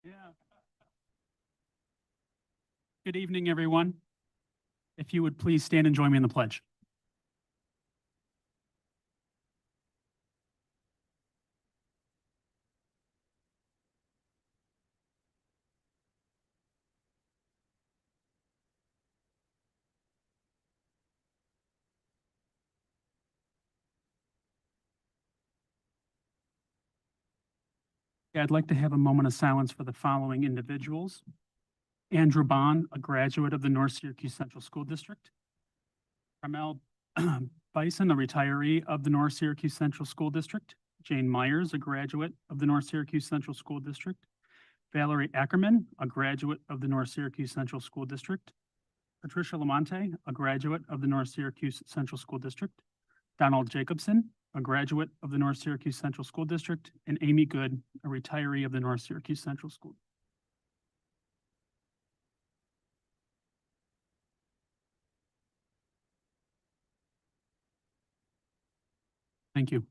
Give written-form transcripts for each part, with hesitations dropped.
Yeah. Good evening, everyone. If you would please stand and join me in the pledge. Yeah, I'd like to have a moment of silence for the following individuals. Andrew Bond, a graduate of the North Syracuse Central School District. Carmel Bison, a retiree of the North Syracuse Central School District. Jane Myers, a graduate of the North Syracuse Central School District. Valerie Ackerman, a graduate of the North Syracuse Central School District. Patricia Lamonte, a graduate of the North Syracuse Central School District. Donald Jacobson, a graduate of the North Syracuse Central School District, and Amy Good, a retiree of the North Syracuse Central School. Thank you.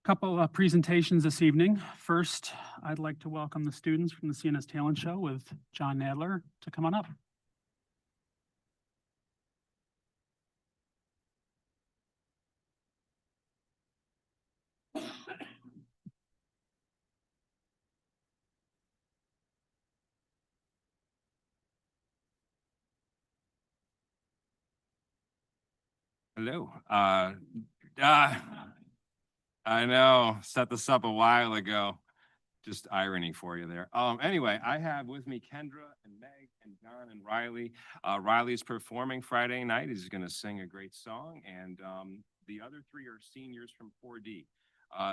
Couple of presentations this evening. First, I'd like to welcome the students from the CNS Talent Show with John Nadler to come on up. Hello. Uh, I know, set this up a while ago. Just irony for you there. Anyway, I have with me Kendra and Meg and Don and Riley. Riley's performing Friday night. He's going to sing a great song, and the other three are seniors from 4D.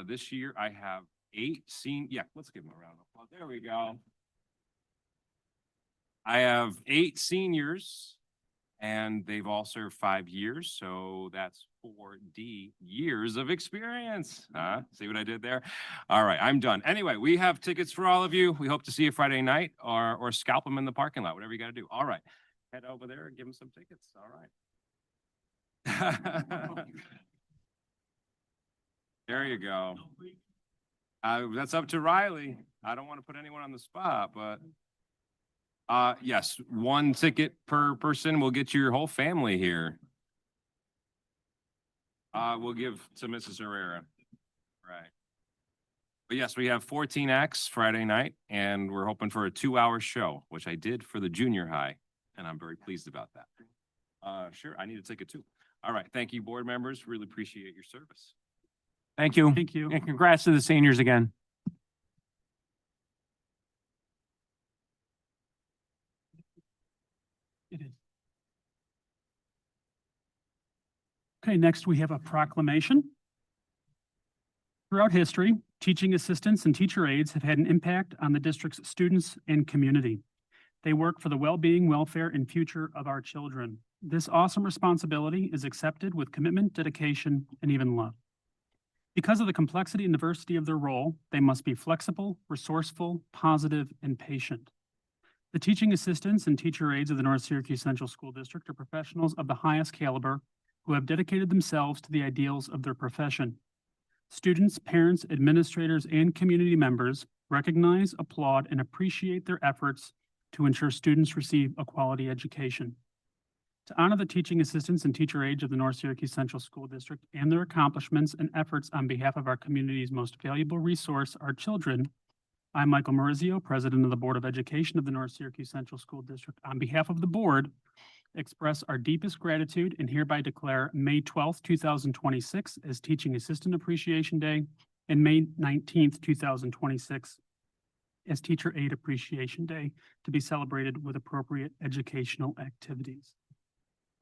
This year, I have 8 Yeah, let's give them a round of applause. There we go. I have 8 seniors, and they've all served 5 years, so that's 4D years of experience. See what I did there? All right, I'm done. Anyway, we have tickets for all of you. We hope to see you Friday night, or scalp them in the parking lot, whatever you got to do. All right, head over there and give them some tickets. All right. There you go. That's up to Riley. I don't want to put anyone on the spot, but yes, 1 ticket per person will get you your whole family here. We'll give to Mrs. Herrera. Right. But yes, we have 14 acts Friday night, and we're hoping for a 2-hour show, which I did for the junior high, and I'm very pleased about that. Sure, I need a ticket too. All right, thank you, board members. Really appreciate your service. Thank you. Thank you. And congrats to the seniors again. It is. Okay, next we have a proclamation. Throughout history, teaching assistants and teacher aides have had an impact on the district's students and community. They work for the well-being, welfare, and future of our children. This awesome responsibility is accepted with commitment, dedication, and even love. Because of the complexity and diversity of their role, they must be flexible, resourceful, positive, and patient. The teaching assistants and teacher aides of the North Syracuse Central School District are professionals of the highest caliber who have dedicated themselves to the ideals of their profession. Students, parents, administrators, and community members recognize, applaud, and appreciate their efforts to ensure students receive a quality education. To honor the teaching assistants and teacher aides of the North Syracuse Central School District and their accomplishments and efforts on behalf of our community's most valuable resource, our children, I'm Michael Maurizio, President of the Board of Education of the North Syracuse Central School District. On behalf of the board, express our deepest gratitude and hereby declare May 12th, 2026 as Teaching Assistant Appreciation Day and May 19th, 2026 as Teacher Aide Appreciation Day to be celebrated with appropriate educational activities.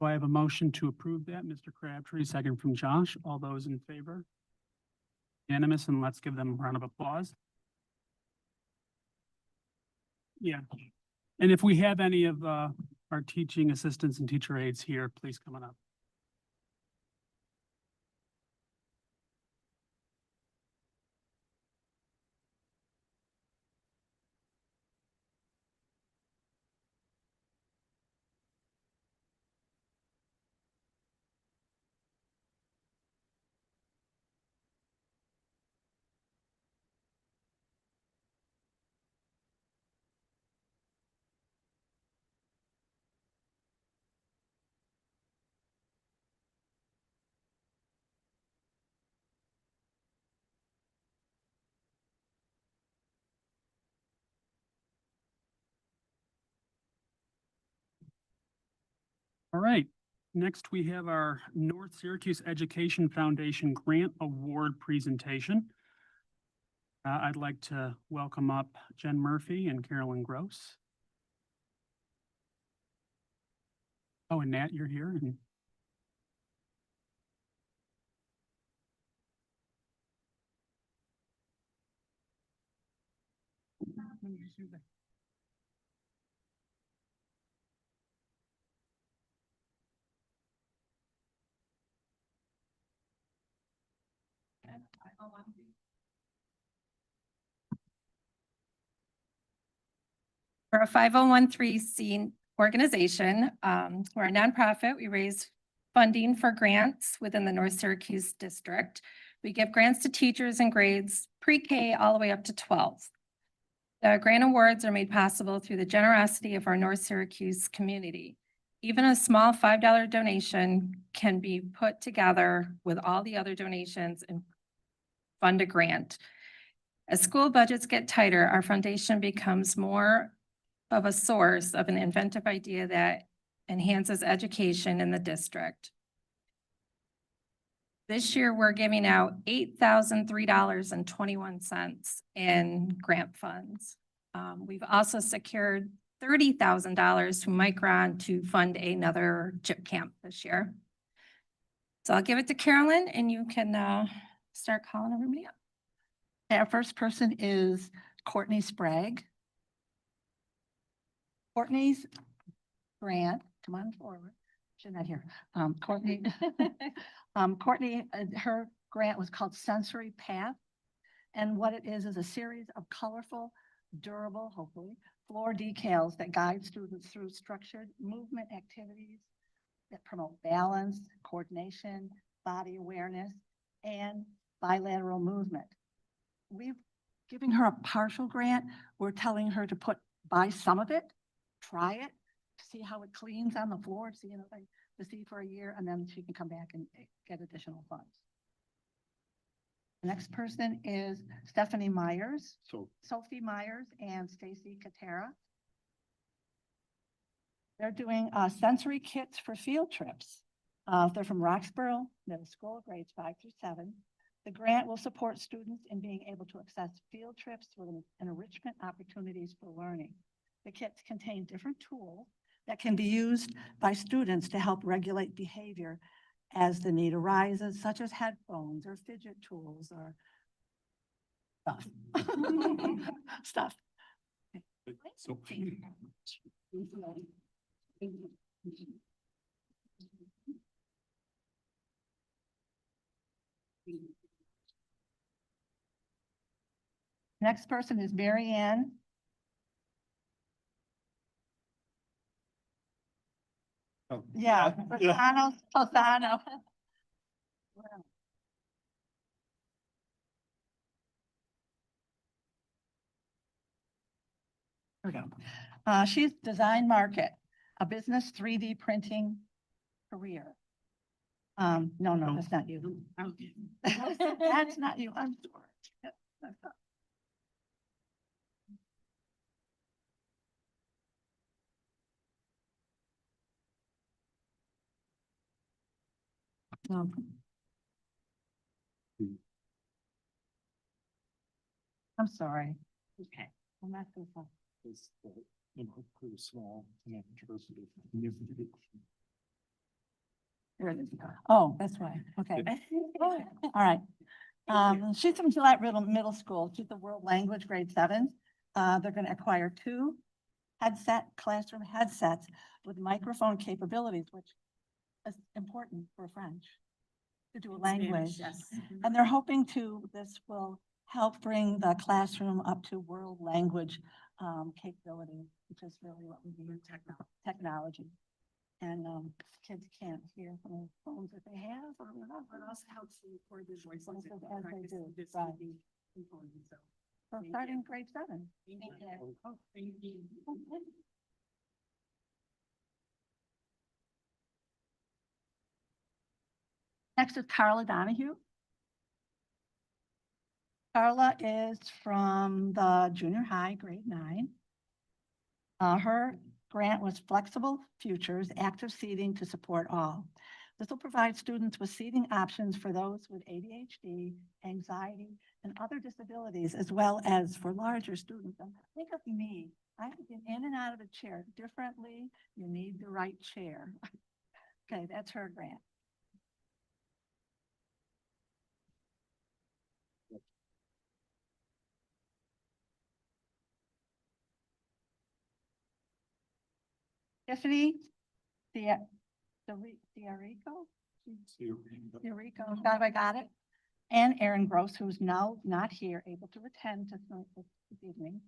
Do I have a motion to approve that? Mr. Crabtree, second from Josh. All those in favor? Unanimous, and let's give them a round of applause. Yeah. And if we have any of our teaching assistants and teacher aides here, please come on up. All right, next we have our North Syracuse Education Foundation Grant Award presentation. I'd like to welcome up Jen Murphy and Carolyn Gross. Oh, and Nat, you're here. And We're a 501(c) organization. We're a nonprofit. We raise funding for grants within the North Syracuse district. We give grants to teachers in grades pre-K all the way up to 12. The grant awards are made possible through the generosity of our North Syracuse community. Even a small $5 donation can be put together with all the other donations and fund a grant. As school budgets get tighter, our foundation becomes more of a source of an inventive idea that enhances education in the district. This year, we're giving out $8,003.21 in grant funds. We've also secured $30,000 from Micron to fund another chip camp this year. So I'll give it to Carolyn and you can start calling everybody up. Our first person is Courtney Sprague. Courtney's grant, come on forward. She's not here. Courtney, her grant was called Sensory Path. And what it is a series of colorful, durable, hopefully, floor decals that guide students through structured movement activities that promote balance, coordination, body awareness, and bilateral movement. We've giving her a partial grant. We're telling her to buy some of it, try it, see how it cleans on the floor, see, like, to see for a year, and then she can come back and get additional funds. The next person is Stephanie Myers, Sophie Myers, and Stacy Katera. They're doing sensory kits for field trips. They're from Roxborough Middle School, grades 5 through 7. The grant will support students in being able to access field trips with enrichment opportunities for learning. The kits contain different tools that can be used by students to help regulate behavior as the need arises, such as headphones or fidget tools or stuff. Next person is Mary Ann. Oh. Yeah, Tosano. There we go. She's Design Market, a business 3D printing career. No, that's not you. okay. That's not you. I'm sorry. Yep, that's not. I'm sorry. Okay. I'm not so sorry. Pretty small. Here it is. Oh, that's why. Okay. All right. She's from Gillette Middle School. She's the world language grade 7. They're going to acquire 2 classroom headsets with microphone capabilities, which is important for French to do a language. Yes. And they're hoping this will help bring the classroom up to world language capability, which is really what we need, technology. And kids can't hear from the phones that they have or whatever. It also helps to record their voices. As and they practice do, this right. reading component, so. So Thank starting you. grade 7. Thank you. Oh, thank you. Next is Carla Donahue. Carla is from the junior high, grade 9. Her grant was Flexible Futures Active Seating to Support All. This will provide students with seating options for those with ADHD, anxiety, and other disabilities, as well as for larger students. And think of me, I have been in and out of a chair differently. You need the right chair. Okay, that's her grant. Tiffany Diarico? Eureka, glad I got it. And Erin Gross, who's now not here, able to attend this evening.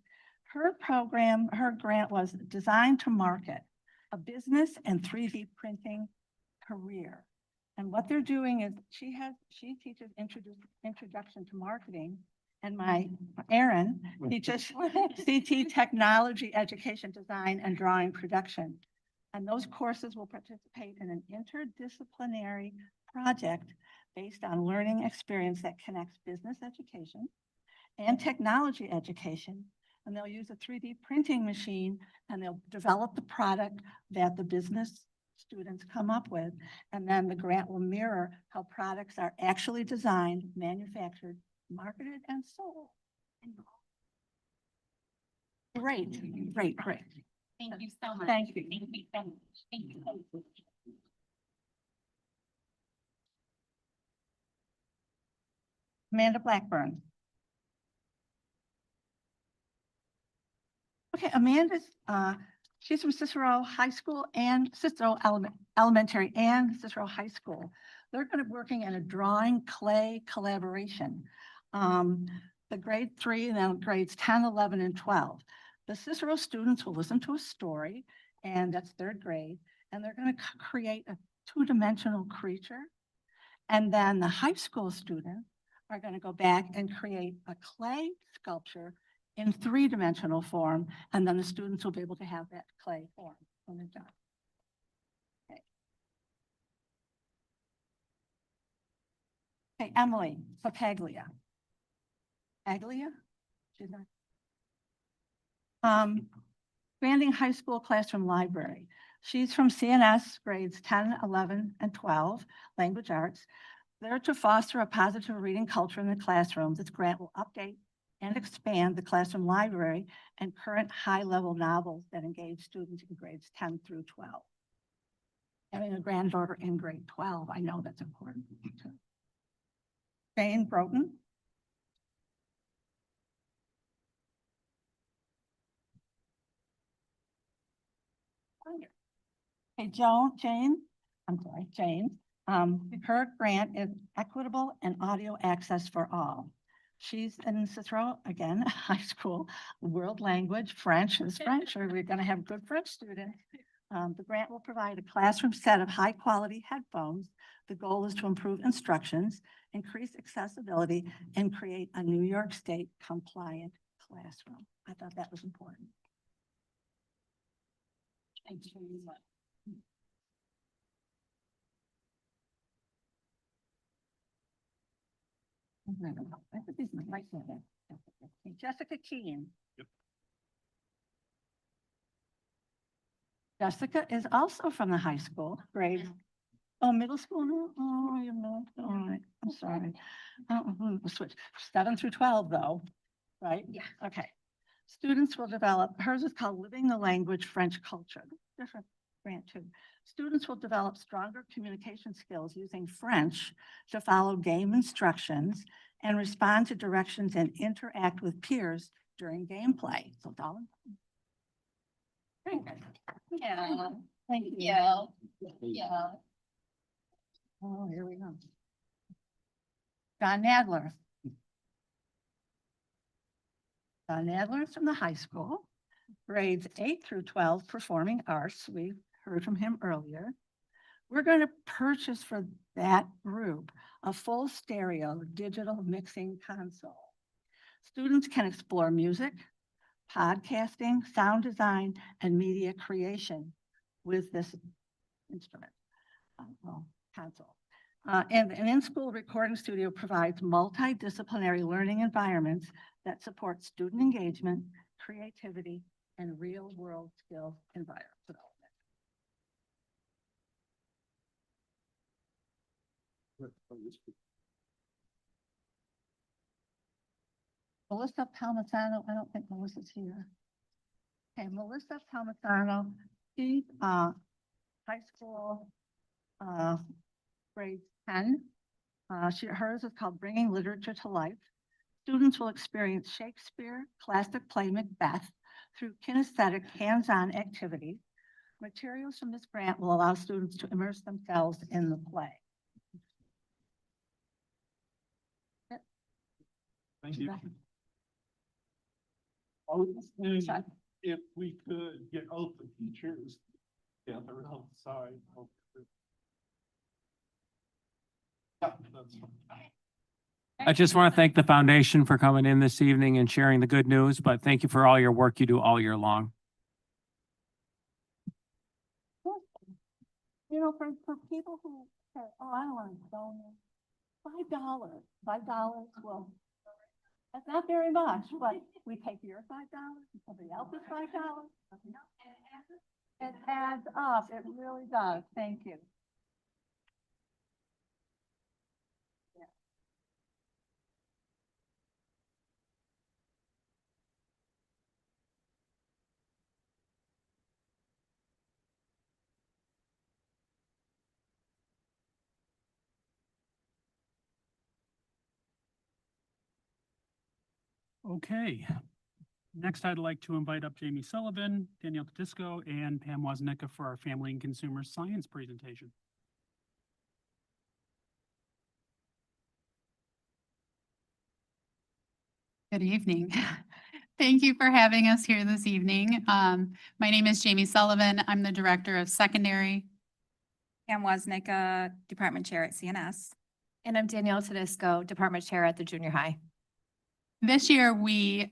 Her program, her grant was designed to market a business and 3D printing career. And what they're doing is she teaches introduction to marketing, and my Erin teaches CT technology, education, design, and drawing production. And those courses will participate in an interdisciplinary project based on learning experience that connects business education and technology education. And they'll use a 3D printing machine, and they'll develop the product that the business students come up with. And then the grant will mirror how products are actually designed, manufactured, marketed, and sold. Great. Thank you so much. Thank you. Thank you so much. Thank you. Amanda Blackburn. Okay, Amanda's, she's from Cicero High School and Cicero Elementary and Cicero High School. They're going to be working in a drawing clay collaboration. The grade 3 and then grades 10, 11, and 12. The Cicero students will listen to a story, and that's 3rd grade, and they're going to create a 2-dimensional creature. And then the high school students are going to go back and create a clay sculpture in 3-dimensional form, and then the students will be able to have that clay form when they're done. Okay. Okay, Emily Papaglia. Aglia? She's not. Banding High School Classroom Library. She's from CNS grades 10, 11, and 12, language arts. They're to foster a positive reading culture in the classroom. This grant will update and expand the classroom library and current high-level novels that engage students in grades 10 through 12. Having a granddaughter in grade 12, I know that's important. Jane Broughton. Hey, Jane, her grant is Equitable and Audio Access for All. She's in Cicero, again, high school, world language, French is French, or we're gonna have good French students. The grant will provide a classroom set of high quality headphones. The goal is to improve instructions, increase accessibility, and create a New York State compliant classroom. I thought that was important. Thank you very much. I think these might like that. Okay, Jessica Keen. Yep. Jessica is also from the high school, grade, middle school now? Oh, you're not, all right, I'm sorry. We'll switch, 7 through 12 though, right? Yeah. Okay. Students will develop, hers is called Living the Language French Culture, different grant too. Students will develop stronger communication skills using French to follow game instructions and respond to directions and interact with peers during gameplay. So, Darwin. Yeah. Thank you. Yeah. Yeah. Oh, here we go. John Nadler. John Nadler is from the high school, grades 8 through 12, performing arts. We heard from him earlier. We're going to purchase for that group a full stereo digital mixing console. Students can explore music, podcasting, sound design, and media creation with this instrument, console. And an in-school recording studio provides multidisciplinary learning environments that support student engagement, creativity, and real-world skill environment development. Melissa Palmisano, I don't think Melissa's here. Okay, Melissa Palmisano, she's, high school, grade 10. Hers is called Bringing Literature to Life. Students will experience Shakespeare, classic play Macbeth through kinesthetic, hands-on activities. Materials from this grant will allow students to immerse themselves in the play. Thank you. I was thinking if we could get all the teachers together outside. Yeah, that's fine. I just want to thank the foundation for coming in this evening and sharing the good news, but thank you for all your work you do all year long. You know, for people who say, oh, I don't want to donate, $5, well, that's not very much, but we take your $5, and somebody else's $5. It adds up, it really does, thank you. Okay. Next, I'd like to invite up Jamie Sullivan, Danielle Tedisco, and Pam Woznicka for our Family and Consumer Science presentation. Good evening. Thank you for having us here this evening. My name is Jamie Sullivan. I'm the Director of Secondary. Pam Woznicka, Department Chair at CNS. And I'm Danielle Tedisco, Department Chair at the Junior High. This year, we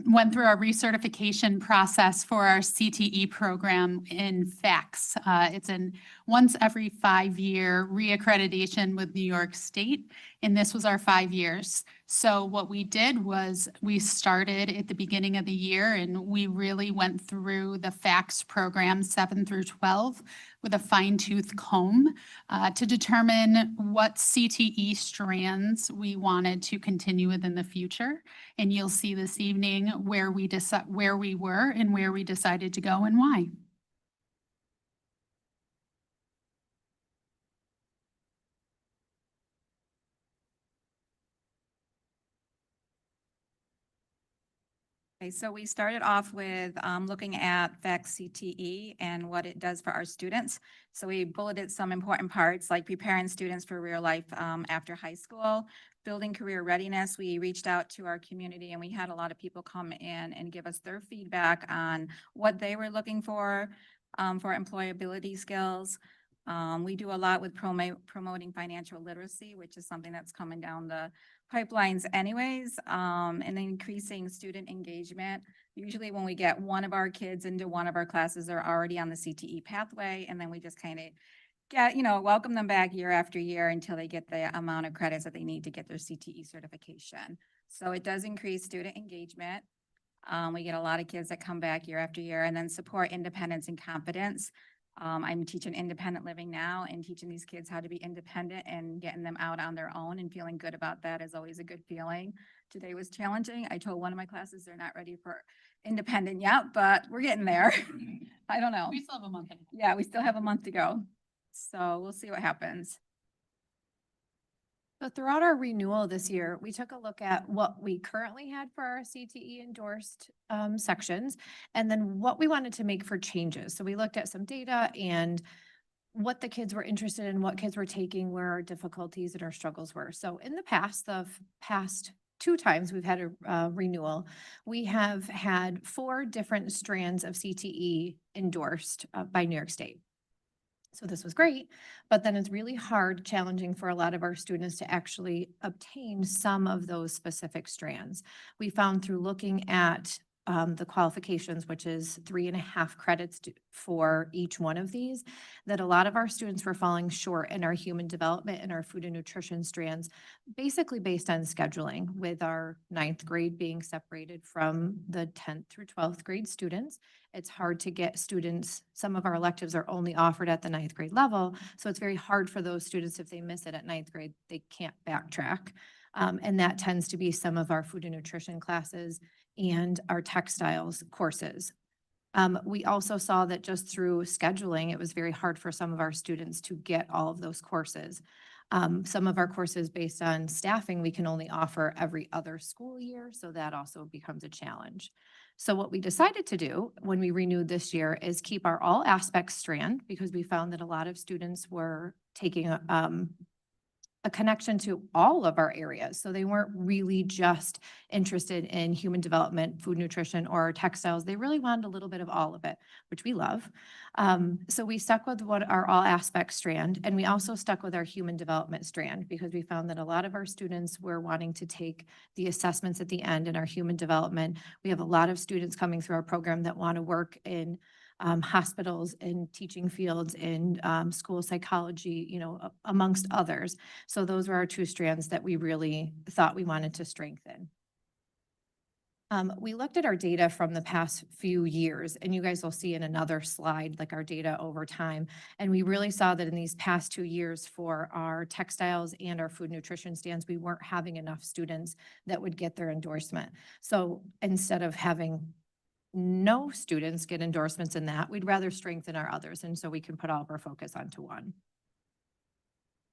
went through our recertification process for our CTE program in FACS. It's an once every 5-year reaccreditation with New York State, and this was our 5 years. So what we did was we started at the beginning of the year, and we really went through the FACS program 7 through 12 with a fine-tooth comb to determine what CTE strands we wanted to continue with in the future. And you'll see this evening where we were and where we decided to go and why. Okay, so we started off with looking at FACS CTE and what it does for our students. So we bulleted some important parts like preparing students for real life after high school, building career readiness. We reached out to our community and we had a lot of people come in and give us their feedback on what they were looking for employability skills. We do a lot with promoting financial literacy, which is something that's coming down the pipelines anyways, and increasing student engagement. Usually when we get one of our kids into one of our classes, they're already on the CTE pathway, and then we just kind of welcome them back year after year until they get the amount of credits that they need to get their CTE certification. So it does increase student engagement. We get a lot of kids that come back year after year, and then support independence and confidence. I'm teaching independent living now, and teaching these kids how to be independent and getting them out on their own and feeling good about that is always a good feeling. Today was challenging. I told one of my classes they're not ready for independent yet, but we're getting there. I don't know. We still have a month. Yeah, we still have a month to go. So we'll see what happens. So throughout our renewal this year, we took a look at what we currently had for our CTE endorsed sections, and then what we wanted to make for changes. So we looked at some data and what the kids were interested in, what kids were taking, where our difficulties and our struggles were. So in the past, past 2 times we've had a renewal, we have had 4 different strands of CTE endorsed by New York State. So this was great, but then it's really hard, challenging for a lot of our students to actually obtain some of those specific strands. We found through looking at the qualifications, which is 3.5 credits for each one of these, that a lot of our students were falling short in our human development and our food and nutrition strands, basically based on scheduling, with our 9th grade being separated from the 10th through 12th grade students. It's hard to get students, some of our electives are only offered at the 9th grade level, so it's very hard for those students, if they miss it at 9th grade, they can't backtrack. And that tends to be some of our food and nutrition classes and our textiles courses. We also saw that just through scheduling, it was very hard for some of our students to get all of those courses. Some of our courses based on staffing, we can only offer every other school year, so that also becomes a challenge. So what we decided to do when we renewed this year is keep our all aspects strand, because we found that a lot of students were taking a connection to all of our areas. So they weren't really just interested in human development, food nutrition, or textiles. They really wanted a little bit of all of it, which we love. So we stuck with what our all aspects strand, and we also stuck with our human development strand, because we found that a lot of our students were wanting to take the assessments at the end in our human development. We have a lot of students coming through our program that want to work in hospitals, in teaching fields, in school psychology, you know, amongst others. So those were our 2 strands that we really thought we wanted to strengthen. We looked at our data from the past few years, and you guys will see in another slide, like our data over time. And we really saw that in these past 2 years for our textiles and our food nutrition stands, we weren't having enough students that would get their endorsement. So instead of having no students get endorsements in that, we'd rather strengthen our others. And so we can put all of our focus onto one.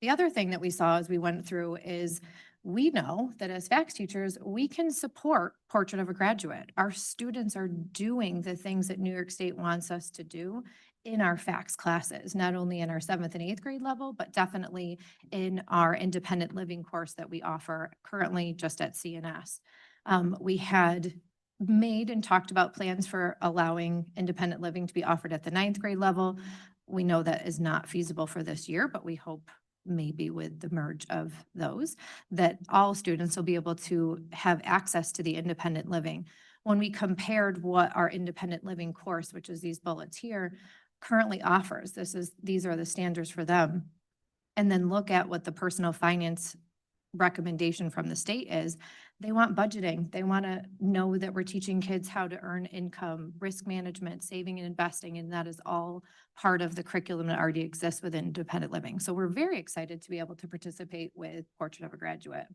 The other thing that we saw as we went through is we know that as FACS teachers, we can support Portrait of a Graduate. Our students are doing the things that New York State wants us to do in our FACS classes, not only in our 7th and 8th grade level, but definitely in our independent living course that we offer currently just at CNS. We had made and talked about plans for allowing independent living to be offered at the 9th grade level. We know that is not feasible for this year, but we hope maybe with the merge of those, that all students will be able to have access to the independent living. When we compared what our independent living course, which is these bullets here, currently offers, these are the standards for them, and then look at what the personal finance recommendation from the state is, they want budgeting. They want to know that we're teaching kids how to earn income, risk management, saving and investing, and that is all part of the curriculum that already exists within independent living. So we're very excited to be able to participate with Portrait of a Graduate.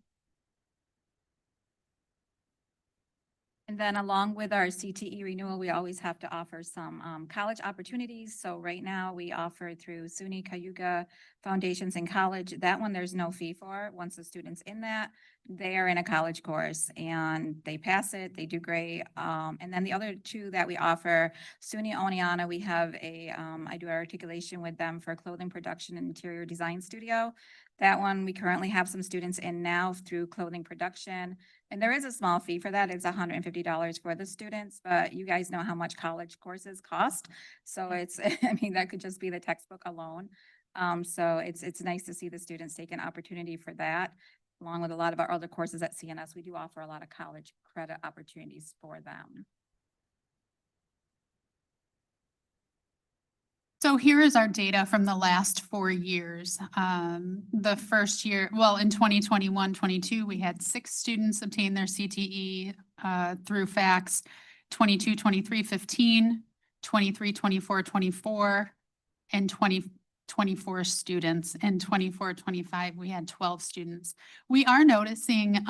And then along with our CTE renewal, we always have to offer some college opportunities. So right now we offer through SUNY Cayuga Foundations in College. That one, there's no fee for. Once the student's in that, they are in a college course and they pass it, they do great. And then the other 2 that we offer, SUNY Oneonta, we have I do articulation with them for clothing production and interior design studio. That one, we currently have some students in now through clothing production. And there is a small fee for that. It's $150 for the students, but you guys know how much college courses cost. So it's, I mean, that could just be the textbook alone. So it's nice to see the students take an opportunity for that. Along with a lot of our other courses at CNS, we do offer a lot of college credit opportunities for them. So here is our data from the last 4 years. The first year, well, in 2021-22, we had 6 students obtain their CTE through FACS, 22-23, 15, 23-24, 24, and 24 students. In 24-25, we had 12 students. We are noticing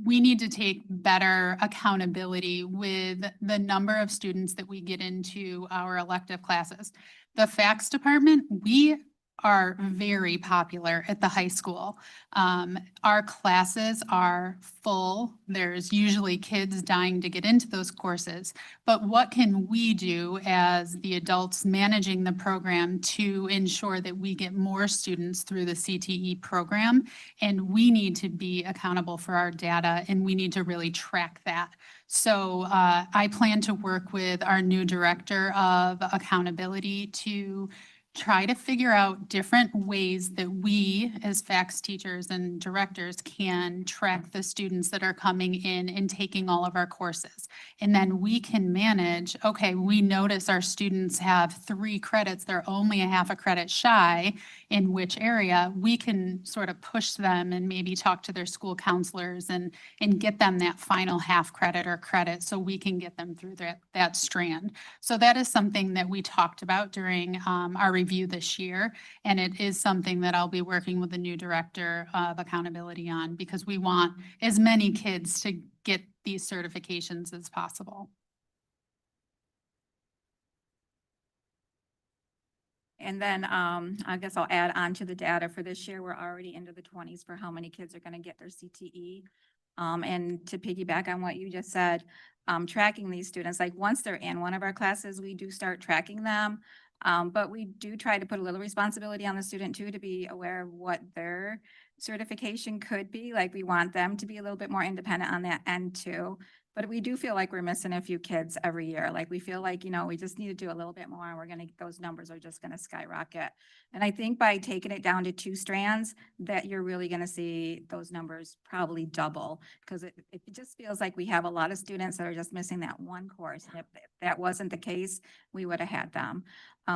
we need to take better accountability with the number of students that we get into our elective classes. The FACS department, we are very popular at the high school. Our classes are full. There's usually kids dying to get into those courses. But what can we do as the adults managing the program to ensure that we get more students through the CTE program? And we need to be accountable for our data, and we need to really track that. So I plan to work with our new director of accountability to try to figure out different ways that we, as FACS teachers and directors, can track the students that are coming in and taking all of our courses. And then we can manage, okay, we notice our students have 3 credits, they're only a half a credit shy in which area. We can sort of push them and maybe talk to their school counselors and get them that final half credit or credit so we can get them through that strand. So that is something that we talked about during our review this year. And it is something that I'll be working with the new director of accountability on, because we want as many kids to get these certifications as possible. And then, I guess I'll add on to the data for this year. We're already into the 20s for how many kids are going to get their CTE. And to piggyback on what you just said, tracking these students, like once they're in one of our classes, we do start tracking them. But we do try to put a little responsibility on the student too, to be aware of what their certification could be. Like we want them to be a little bit more independent on that end too. But we do feel like we're missing a few kids every year. Like we feel like, we just need to do a little bit more and those numbers are just gonna skyrocket. And I think by taking it down to 2 strands, that you're really gonna see those numbers probably double. Cause it just feels like we have a lot of students that are just missing that one course. And if that wasn't the case, we would have had them.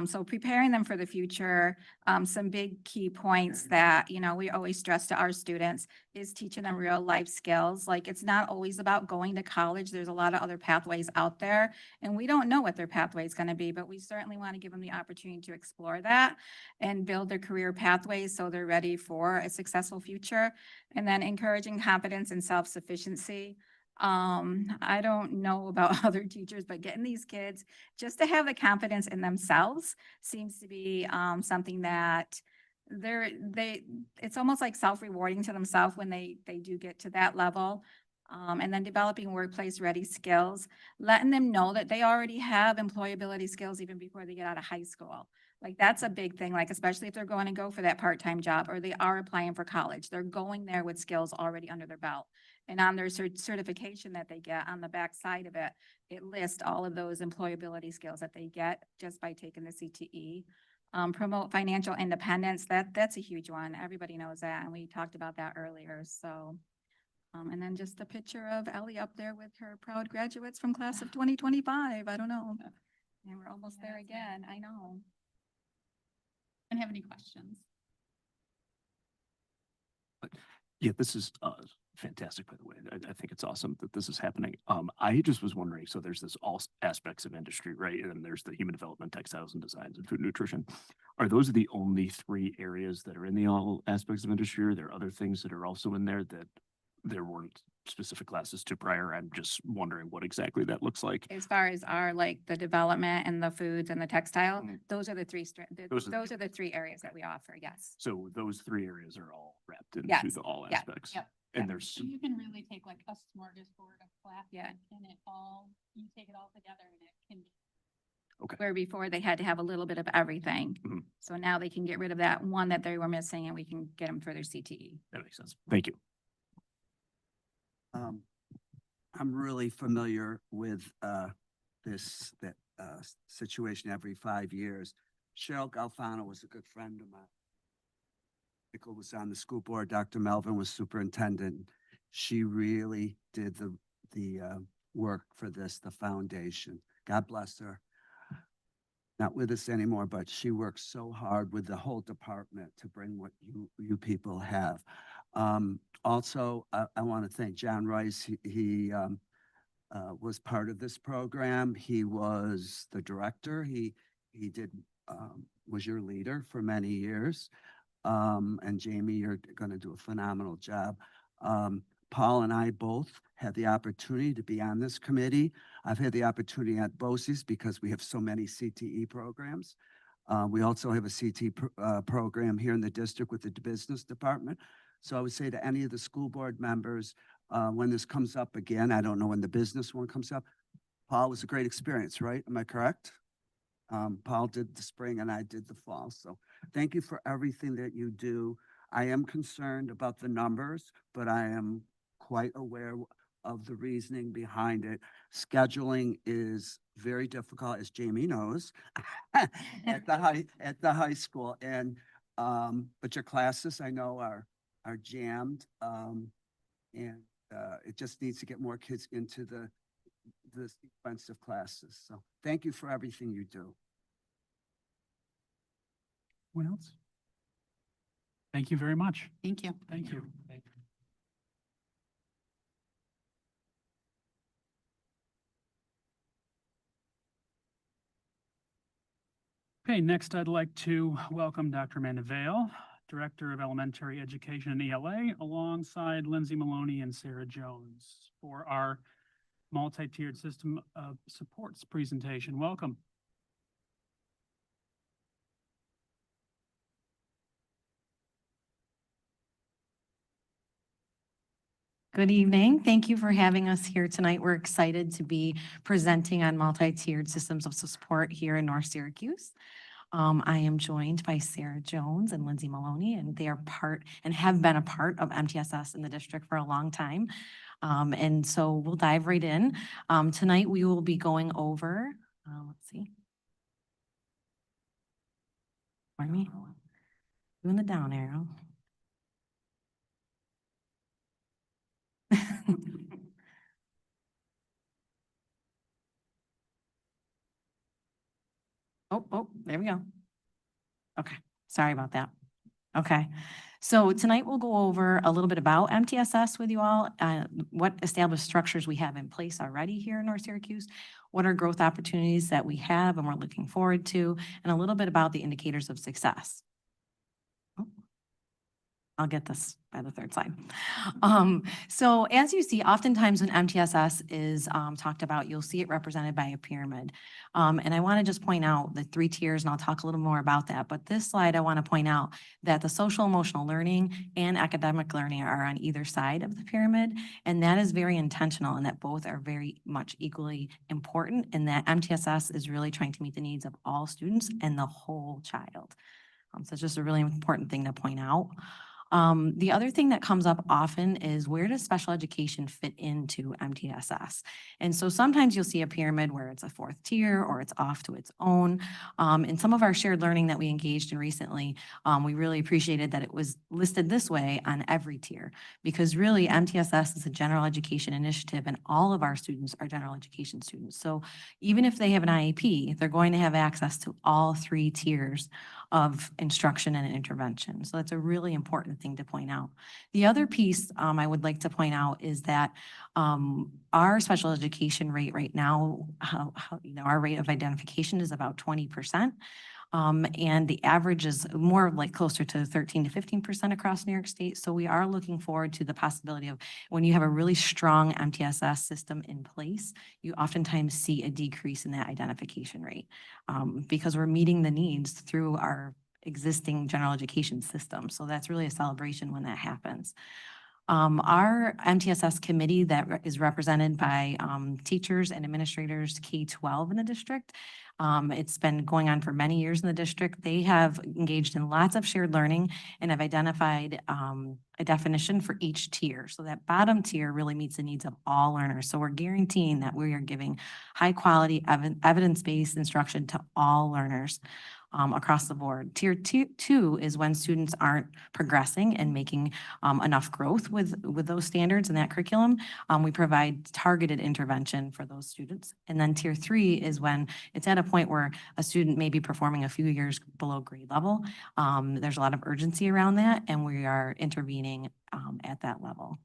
So preparing them for the future, some big key points that, we always stress to our students is teaching them real life skills. Like it's not always about going to college. There's a lot of other pathways out there and we don't know what their pathway is going to be, but we certainly want to give them the opportunity to explore that and build their career pathways so they're ready for a successful future. And then encouraging competence and self-sufficiency. I don't know about other teachers, but getting these kids just to have the confidence in themselves seems to be something that it's almost like self-rewarding to themselves when they do get to that level. And then developing workplace ready skills, letting them know that they already have employability skills even before they get out of high school. Like that's a big thing, like especially if they're going to go for that part-time job or they are applying for college, they're going there with skills already under their belt. And on their certification that they get on the back side of it, it lists all of those employability skills that they get just by taking the CTE. Promote financial independence, that's a huge one. Everybody knows that, and we talked about that earlier. So, and then just a picture of Ellie up there with her proud graduates from class of 2025. I don't know. And we're almost there again. I know. And have any questions? Yeah, this is fantastic, by the way. I think it's awesome that this is happening. I just was wondering, so there's this all aspects of industry, right? And then there's the human development, textiles and designs, and food and nutrition. Are those the only 3 areas that are in the all aspects of industry? Or are there other things that are also in there that there weren't specific classes to prior? I'm just wondering what exactly that looks like. As far as our, like the development and the foods and the textile, Mhm. those are the 3, those are the 3 areas that we offer. Yes. So those 3 areas are all wrapped into Yes. the all Yeah. aspects. Yep. And Yep. there's, So you can really take like a smorgasbord of classes Yeah. and you take it all together and it can be. Where before they had to have a little bit of everything. Mhm. So now they can get rid of that one that they were missing and we can get them for their CTE. that makes sense. Thank you. I'm really familiar with this situation every 5 years. Cheryl Galfano was a good friend of mine. Michael was on the school board. Dr. Melvin was superintendent. She really did the work for this, the foundation. God bless her. Not with us anymore, but she worked so hard with the whole department to bring what you people have. Also, I want to thank John Rice. He was part of this program. He was the director. He was your leader for many years. And Jamie, you're going to do a phenomenal job. Paul and I both had the opportunity to be on this committee. I've had the opportunity at BOCES because we have so many CTE programs. We also have a CT program here in the district with the business department. So I would say to any of the school board members, when this comes up again, I don't know when the business one comes up, Paul, was a great experience, right? Am I correct? Paul did the spring and I did the fall. So thank you for everything that you do. I am concerned about the numbers, but I am quite aware of the reasoning behind it. Scheduling is very difficult, as Jamie knows, at the high school. And, but your classes I know are jammed. And it just needs to get more kids into the sequence of classes. So thank you for everything you do. What else? Thank you very much. Thank you. Thank you. Okay, next I'd like to welcome Dr. Amanda Vale, Director of Elementary Education and ELA, alongside Lindsay Maloney and Sarah Jones for our multi-tiered system of supports presentation. Welcome. Good evening. Thank you for having us here tonight. We're excited to be presenting on multi-tiered systems of support here in North Syracuse. I am joined by Sarah Jones and Lindsay Maloney, and they are part and have been a part of MTSS in the district for a long time. And so we'll dive right in. Tonight we will be going over, let's see. Pardon me? Doing the down arrow. Oh, there we go. Okay, sorry about that. Okay, so tonight we'll go over a little bit about MTSS with you all, what established structures we have in place already here in North Syracuse, what are growth opportunities that we have and we're looking forward to, and a little bit about the indicators of success. I'll get this by the third slide. So as you see, oftentimes when MTSS is talked about, you'll see it represented by a pyramid. And I want to just point out the 3 tiers, and I'll talk a little more about that. But this slide, I want to point out that the social emotional learning and academic learning are on either side of the pyramid. And that is very intentional, and that both are very much equally important, and that MTSS is really trying to meet the needs of all students and the whole child. So it's just a really important thing to point out. The other thing that comes up often is, where does special education fit into MTSS? And so sometimes you'll see a pyramid where it's a 4th tier or it's off to its own. In some of our shared learning that we engaged in recently, we really appreciated that it was listed this way on every tier, because really MTSS is a general education initiative and all of our students are general education students. So even if they have an IEP, they're going to have access to all 3 tiers of instruction and intervention. So that's a really important thing to point out. The other piece I would like to point out is that our special education rate right now, our rate of identification is about 20%. And the average is more like closer to 13 to 15% across New York State. So we are looking forward to the possibility of, when you have a really strong MTSS system in place, you oftentimes see a decrease in that identification rate because we're meeting the needs through our existing general education system. So that's really a celebration when that happens. Our MTSS committee that is represented by teachers and administrators K-12 in the district. It's been going on for many years in the district. They have engaged in lots of shared learning and have identified a definition for each tier. So that bottom tier really meets the needs of all learners. So we're guaranteeing that we are giving high quality evidence-based instruction to all learners. Across the board. Tier 2 is when students aren't progressing and making enough growth with those standards and that curriculum. We provide targeted intervention for those students. And then tier 3 is when it's at a point where a student may be performing a few years below grade level. There's a lot of urgency around that, and we are intervening at that level.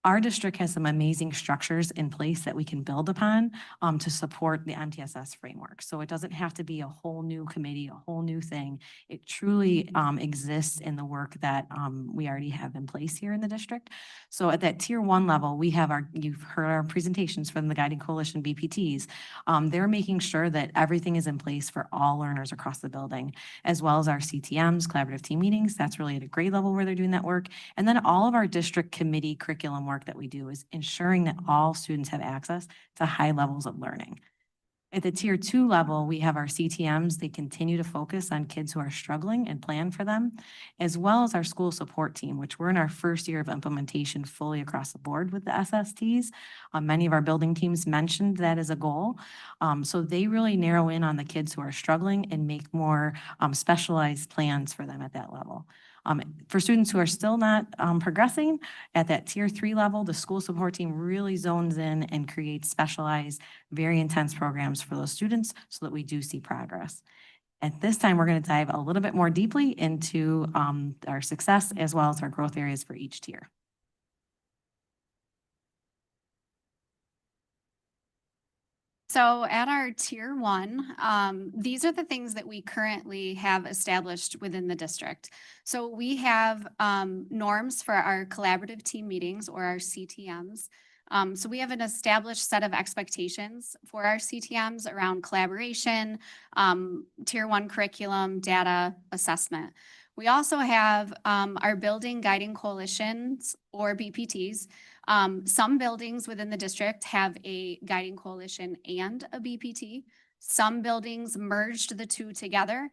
Our district has some amazing structures in place that we can build upon to support the MTSS framework. So it doesn't have to be a whole new committee, a whole new thing. It truly exists in the work that we already have in place here in the district. So at that tier 1 level, we have you've heard our presentations from the Guiding Coalition BPTs. They're making sure that everything is in place for all learners across the building, as well as our CTMs, collaborative team meetings. That's really at a grade level where they're doing that work. And then all of our district committee curriculum work that we do is ensuring that all students have access to high levels of learning. At the tier 2 level, we have our CTMs. They continue to focus on kids who are struggling and plan for them, as well as our school support team, which we're in our first year of implementation fully across the board with the SSTs. Many of our building teams mentioned that as a goal. So they really narrow in on the kids who are struggling and make more specialized plans for them at that level. For students who are still not progressing at that tier 3 level, the school support team really zones in and creates specialized, very intense programs for those students so that we do see progress. At this time, we're going to dive a little bit more deeply into our success as well as our growth areas for each tier. So at our tier 1, these are the things that we currently have established within the district. So we have norms for our collaborative team meetings, or our CTMs. So we have an established set of expectations for our CTMs around collaboration, tier 1 curriculum, data, assessment. We also have our building guiding coalitions, or BPTs. Some buildings within the district have a guiding coalition and a BPT. Some buildings merged the two together.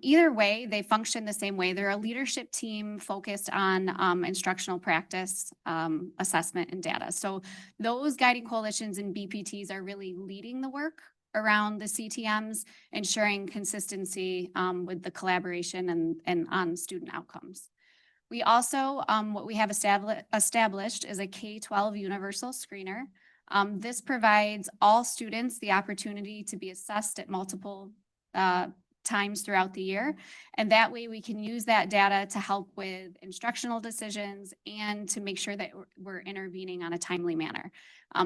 Either way, they function the same way. They're a leadership team focused on instructional practice, assessment, and data. So those guiding coalitions and BPTs are really leading the work around the CTMs, ensuring consistency with the collaboration and on student outcomes. We also, what we have established is a K-12 universal screener. This provides all students the opportunity to be assessed at multiple times throughout the year. And that way we can use that data to help with instructional decisions and to make sure that we're intervening on a timely manner.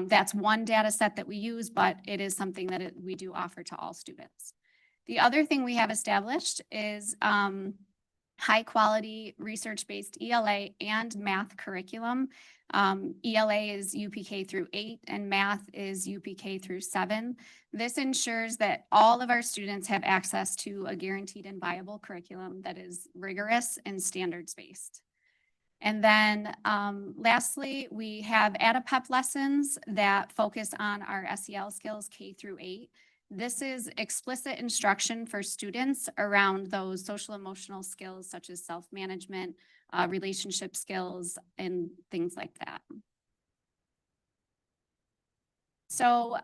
That's one data set that we use, but it is something that we do offer to all students. The other thing we have established is high quality research-based ELA and math curriculum. ELA is UPK through 8 and math is UPK through 7. This ensures that all of our students have access to a guaranteed and viable curriculum that is rigorous and standards-based. And then lastly, we have ADAPEP lessons that focus on our SEL skills K through 8. This is explicit instruction for students around those social emotional skills such as self-management, relationship skills, and things like that. So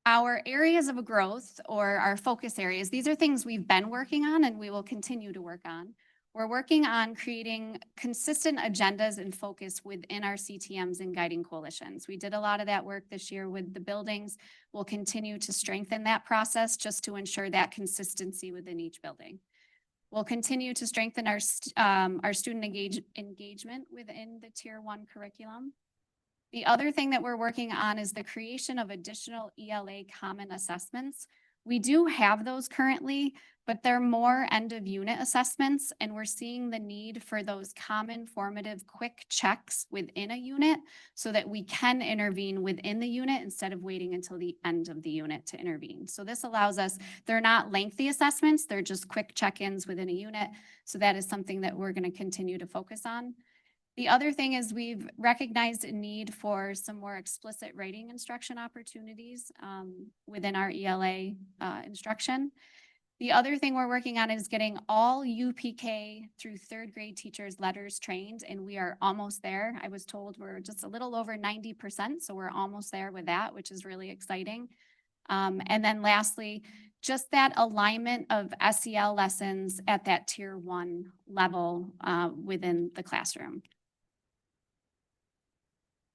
our areas of growth, or our focus areas, these are things we've been working on and we will continue to work on. We're working on creating consistent agendas and focus within our CTMs and guiding coalitions. We did a lot of that work this year with the buildings. We'll continue to strengthen that process just to ensure that consistency within each building. We'll continue to strengthen our student engagement within the tier 1 curriculum. The other thing that we're working on is the creation of additional ELA common assessments. We do have those currently, but they're more end of unit assessments, and we're seeing the need for those common formative quick checks within a unit so that we can intervene within the unit instead of waiting until the end of the unit to intervene. So this allows us, they're not lengthy assessments, they're just quick check-ins within a unit. So that is something that we're going to continue to focus on. The other thing is we've recognized a need for some more explicit writing instruction opportunities within our ELA instruction. The other thing we're working on is getting all UPK through 3rd grade teachers letters trained, and we are almost there. I was told we're just a little over 90%, so we're almost there with that, which is really exciting. And then lastly, just that alignment of SEL lessons at that tier 1 level within the classroom.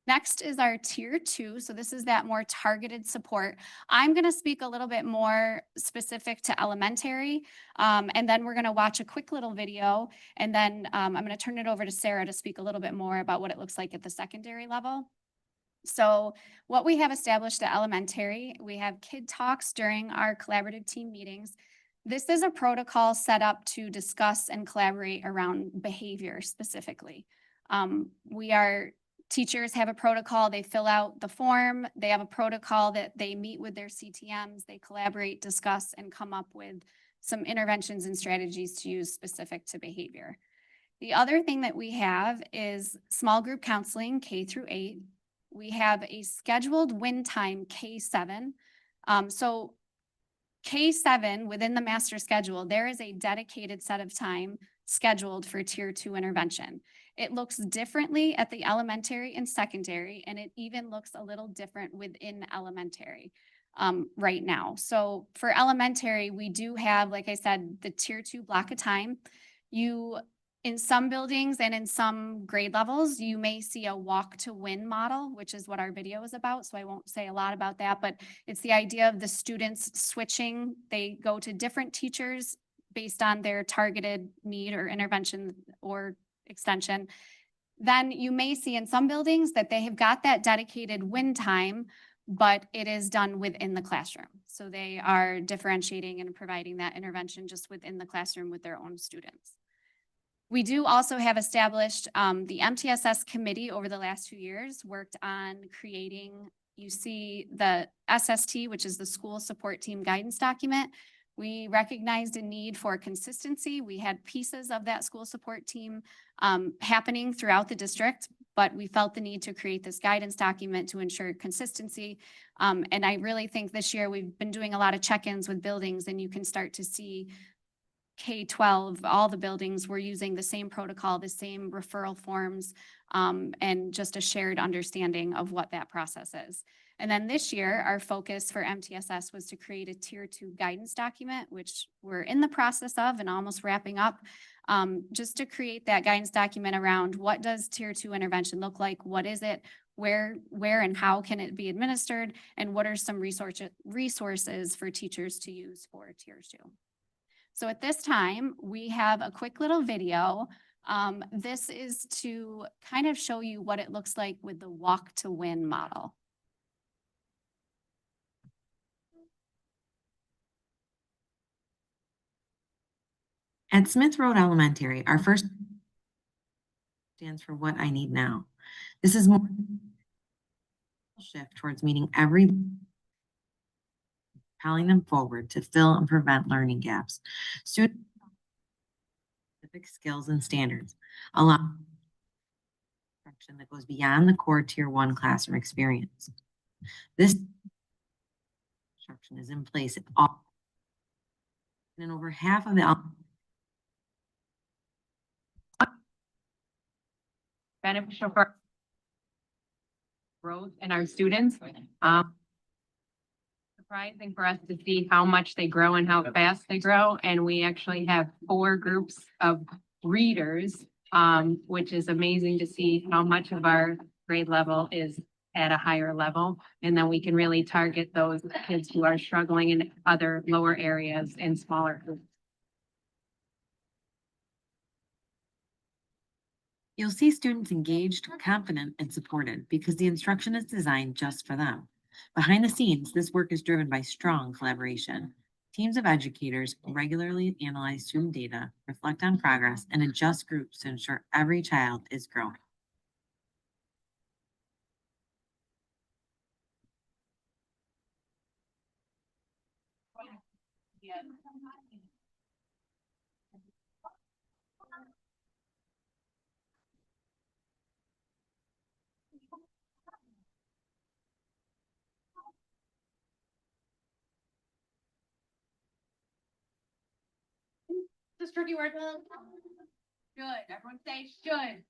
Next is our tier 2. So this is that more targeted support. I'm going to speak a little bit more specific to elementary, and then we're going to watch a quick little video, and then I'm going to turn it over to Sarah to speak a little bit more about what it looks like at the secondary level. So what we have established at elementary, we have kid talks during our collaborative team meetings. This is a protocol set up to discuss and collaborate around behavior specifically. Teachers have a protocol, they fill out the form, they have a protocol that they meet with their CTMs, they collaborate, discuss, and come up with some interventions and strategies to use specific to behavior. The other thing that we have is small group counseling, K through 8. We have a scheduled win time, K7. So K-7 within the master schedule, there is a dedicated set of time scheduled for tier 2 intervention. It looks differently at the elementary and secondary, and it even looks a little different within elementary right now. So for elementary, we do have, like I said, the tier 2 block of time. In some buildings and in some grade levels, you may see a walk to win model, which is what our video is about. So I won't say a lot about that, but it's the idea of the students switching. They go to different teachers based on their targeted need or intervention or extension. Then you may see in some buildings that they have got that dedicated win time, but it is done within the classroom. So they are differentiating and providing that intervention just within the classroom with their own students. We do also have established the MTSS committee over the last 2 years, worked on creating, you see the SST, which is the school support team guidance document. We recognized a need for consistency. We had pieces of that school support team happening throughout the district, but we felt the need to create this guidance document to ensure consistency. And I really think this year we've been doing a lot of check-ins with buildings, and you can start to see K-12, all the buildings were using the same protocol, the same referral forms, and just a shared understanding of what that process is. And then this year, our focus for MTSS was to create a tier 2 guidance document, which we're in the process of and almost wrapping up, just to create that guidance document around what does tier 2 intervention look like? What is it? Where and how can it be administered? And what are some resources for teachers to use for tier 2? So at this time, we have a quick little video. This is to kind of show you what it looks like with the walk to win model. At Smith Road Elementary, our first stands for What I Need Now. This is more shift towards meeting every, propelling them forward to fill and prevent learning gaps. Student specific skills and standards, allow instruction that goes beyond the core tier 1 classroom experience. This instruction is in place at all, and over half of the beneficial for growth and our students. Surprising for us to see how much they grow and how fast they grow. And we actually have 4 groups of readers, which is amazing to see how much of our grade level is at a higher level. And then we can really target those kids who are struggling in other lower areas and smaller groups. You'll see students engaged, confident, and supported because the instruction is designed just for them. Behind the scenes, this work is driven by strong collaboration. Teams of educators regularly analyze student data, reflect on progress, and adjust groups to ensure every child is growing. This tricky word. Good. Everyone say should.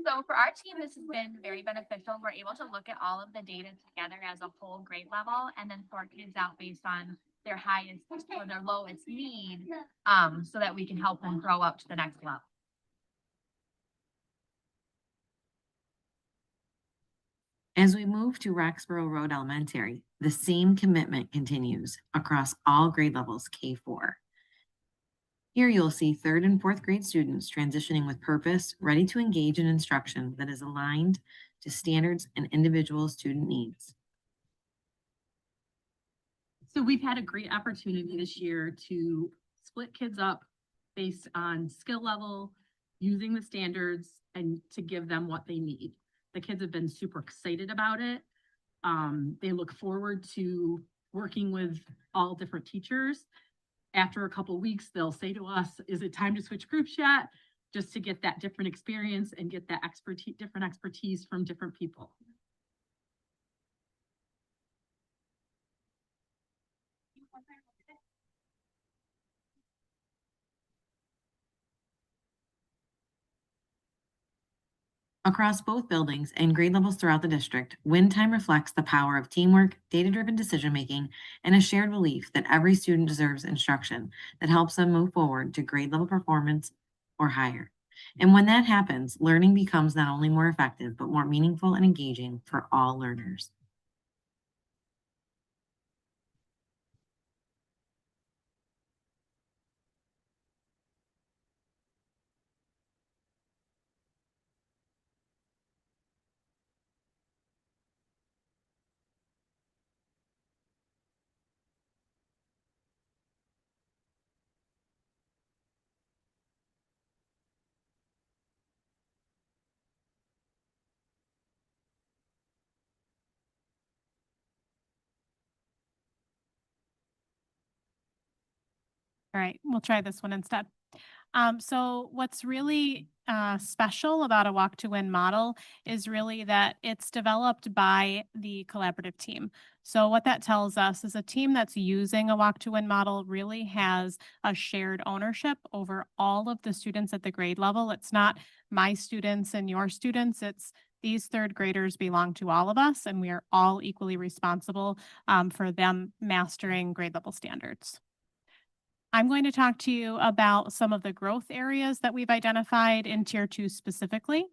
So for our team, this has been very beneficial. We're able to look at all of the data together as a whole grade level and then sort kids out based on their highest or their lowest need, so that we can help them grow up to the next level. As we move to Roxborough Road Elementary, the same commitment continues across all grade levels K-4. Here you'll see 3rd and 4th grade students transitioning with purpose, ready to engage in instruction that is aligned to standards and individual student needs. So we've had a great opportunity this year to split kids up based on skill level, using the standards, and to give them what they need. The kids have been super excited about it. They look forward to working with all different teachers. After a couple of weeks, they'll say to us, is it time to switch groups yet? just to get that different experience and get that different expertise from different people. Across both buildings and grade levels throughout the district, win time reflects the power of teamwork, data-driven decision-making, and a shared belief that every student deserves instruction that helps them move forward to grade level performance or higher. And when that happens, learning becomes not only more effective, but more meaningful and engaging for all learners. All right, we'll try this one instead. So what's really special about a Walk to Win model is really that it's developed by the collaborative team. So what that tells us is a team that's using a Walk to Win model really has a shared ownership over all of the students at the grade level. It's not my students and your students. It's these third graders belong to all of us, and we are all equally responsible for them mastering grade level standards. I'm going to talk to you about some of the growth areas that we've identified in Tier 2 specifically.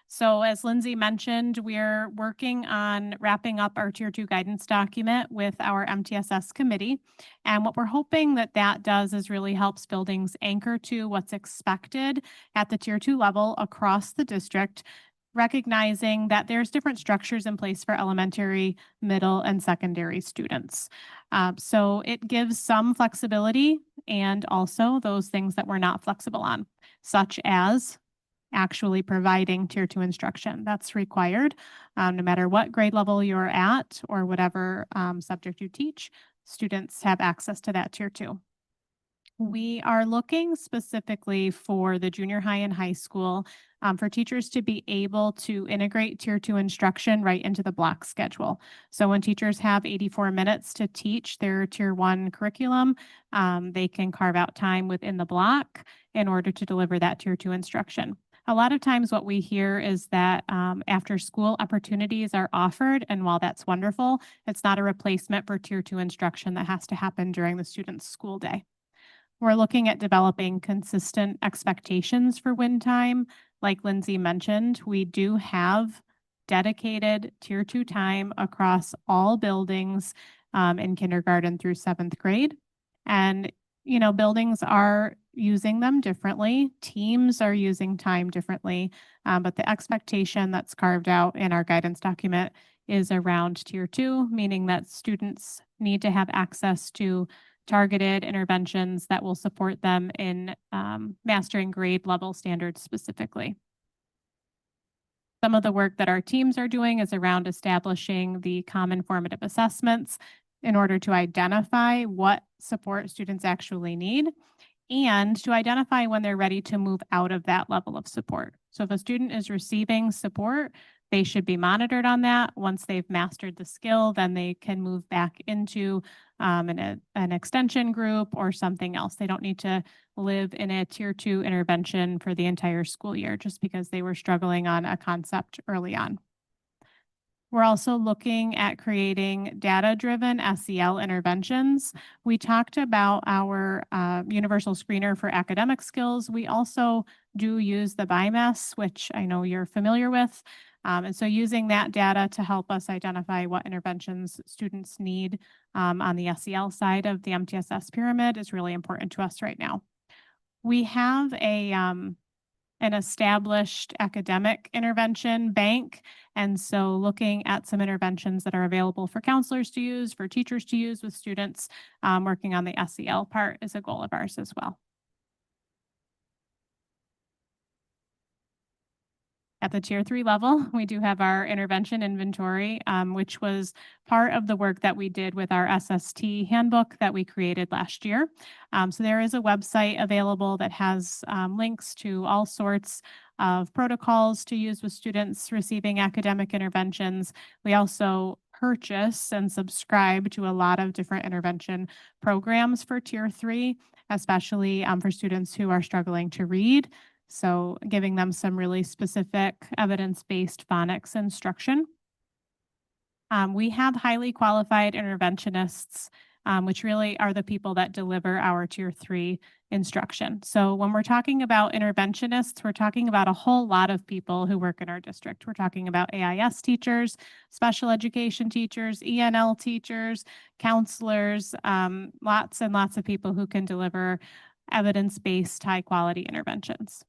So as Lindsay mentioned, we're working on wrapping up our Tier 2 guidance document with our MTSS committee. And what we're hoping that that does is really helps buildings anchor to what's expected at the Tier 2 level across the district, recognizing that there's different structures in place for elementary, middle, and secondary students. So it gives some flexibility and also those things that we're not flexible on, such as actually providing Tier 2 instruction. That's required no matter what grade level you're at or whatever subject you teach, students have access to that Tier 2. We are looking specifically for the junior high and high school for teachers to be able to integrate Tier 2 instruction right into the block schedule. So when teachers have 84 minutes to teach their Tier 1 curriculum, they can carve out time within the block in order to deliver that Tier 2 instruction. A lot of times what we hear is that after school opportunities are offered, and while that's wonderful, it's not a replacement for Tier 2 instruction that has to happen during the student's school day. We're looking at developing consistent expectations for win time. Like Lindsay mentioned, we do have dedicated Tier 2 time across all buildings in kindergarten through 7th grade. And, you know, buildings are using them differently. Teams are using time differently. But the expectation that's carved out in our guidance document is around Tier 2, meaning that students need to have access to targeted interventions that will support them in mastering grade level standards specifically. Some of the work that our teams are doing is around establishing the common formative assessments in order to identify what support students actually need and to identify when they're ready to move out of that level of support. So if a student is receiving support, they should be monitored on that. Once they've mastered the skill, then they can move back into an extension group or something else. They don't need to live in a Tier 2 intervention for the entire school year just because they were struggling on a concept early on. We're also looking at creating data-driven SEL interventions. We talked about our universal screener for academic skills. We also do use the BIMES, which I know you're familiar with. And so using that data to help us identify what interventions students need on the SEL side of the MTSS pyramid is really important to us right now. We have an established academic intervention bank. And so looking at some interventions that are available for counselors to use, for teachers to use with students working on the SEL part is a goal of ours as well. At the tier 3 level, we do have our intervention inventory, which was part of the work that we did with our SST handbook that we created last year. So there is a website available that has links to all sorts of protocols to use with students receiving academic interventions. We also purchase and subscribe to a lot of different intervention programs for tier 3, especially for students who are struggling to read. So giving them some really specific evidence-based phonics instruction. We have highly qualified interventionists, which really are the people that deliver our tier 3 instruction. So when we're talking about interventionists, we're talking about a whole lot of people who work in our district. We're talking about AIS teachers, special education teachers, ENL teachers, counselors, lots and lots of people who can deliver evidence-based, high-quality interventions.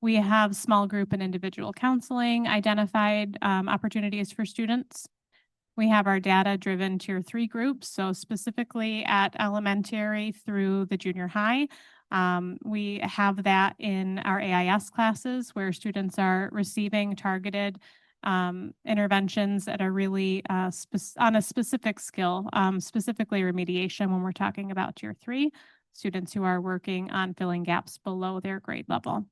We have small group and individual counseling identified opportunities for students. We have our data-driven tier 3 groups, so specifically at elementary through the junior high. We have that in our AIS classes where students are receiving targeted interventions that are really on a specific skill, specifically remediation when we're talking about tier 3, students who are working on filling gaps below their grade level.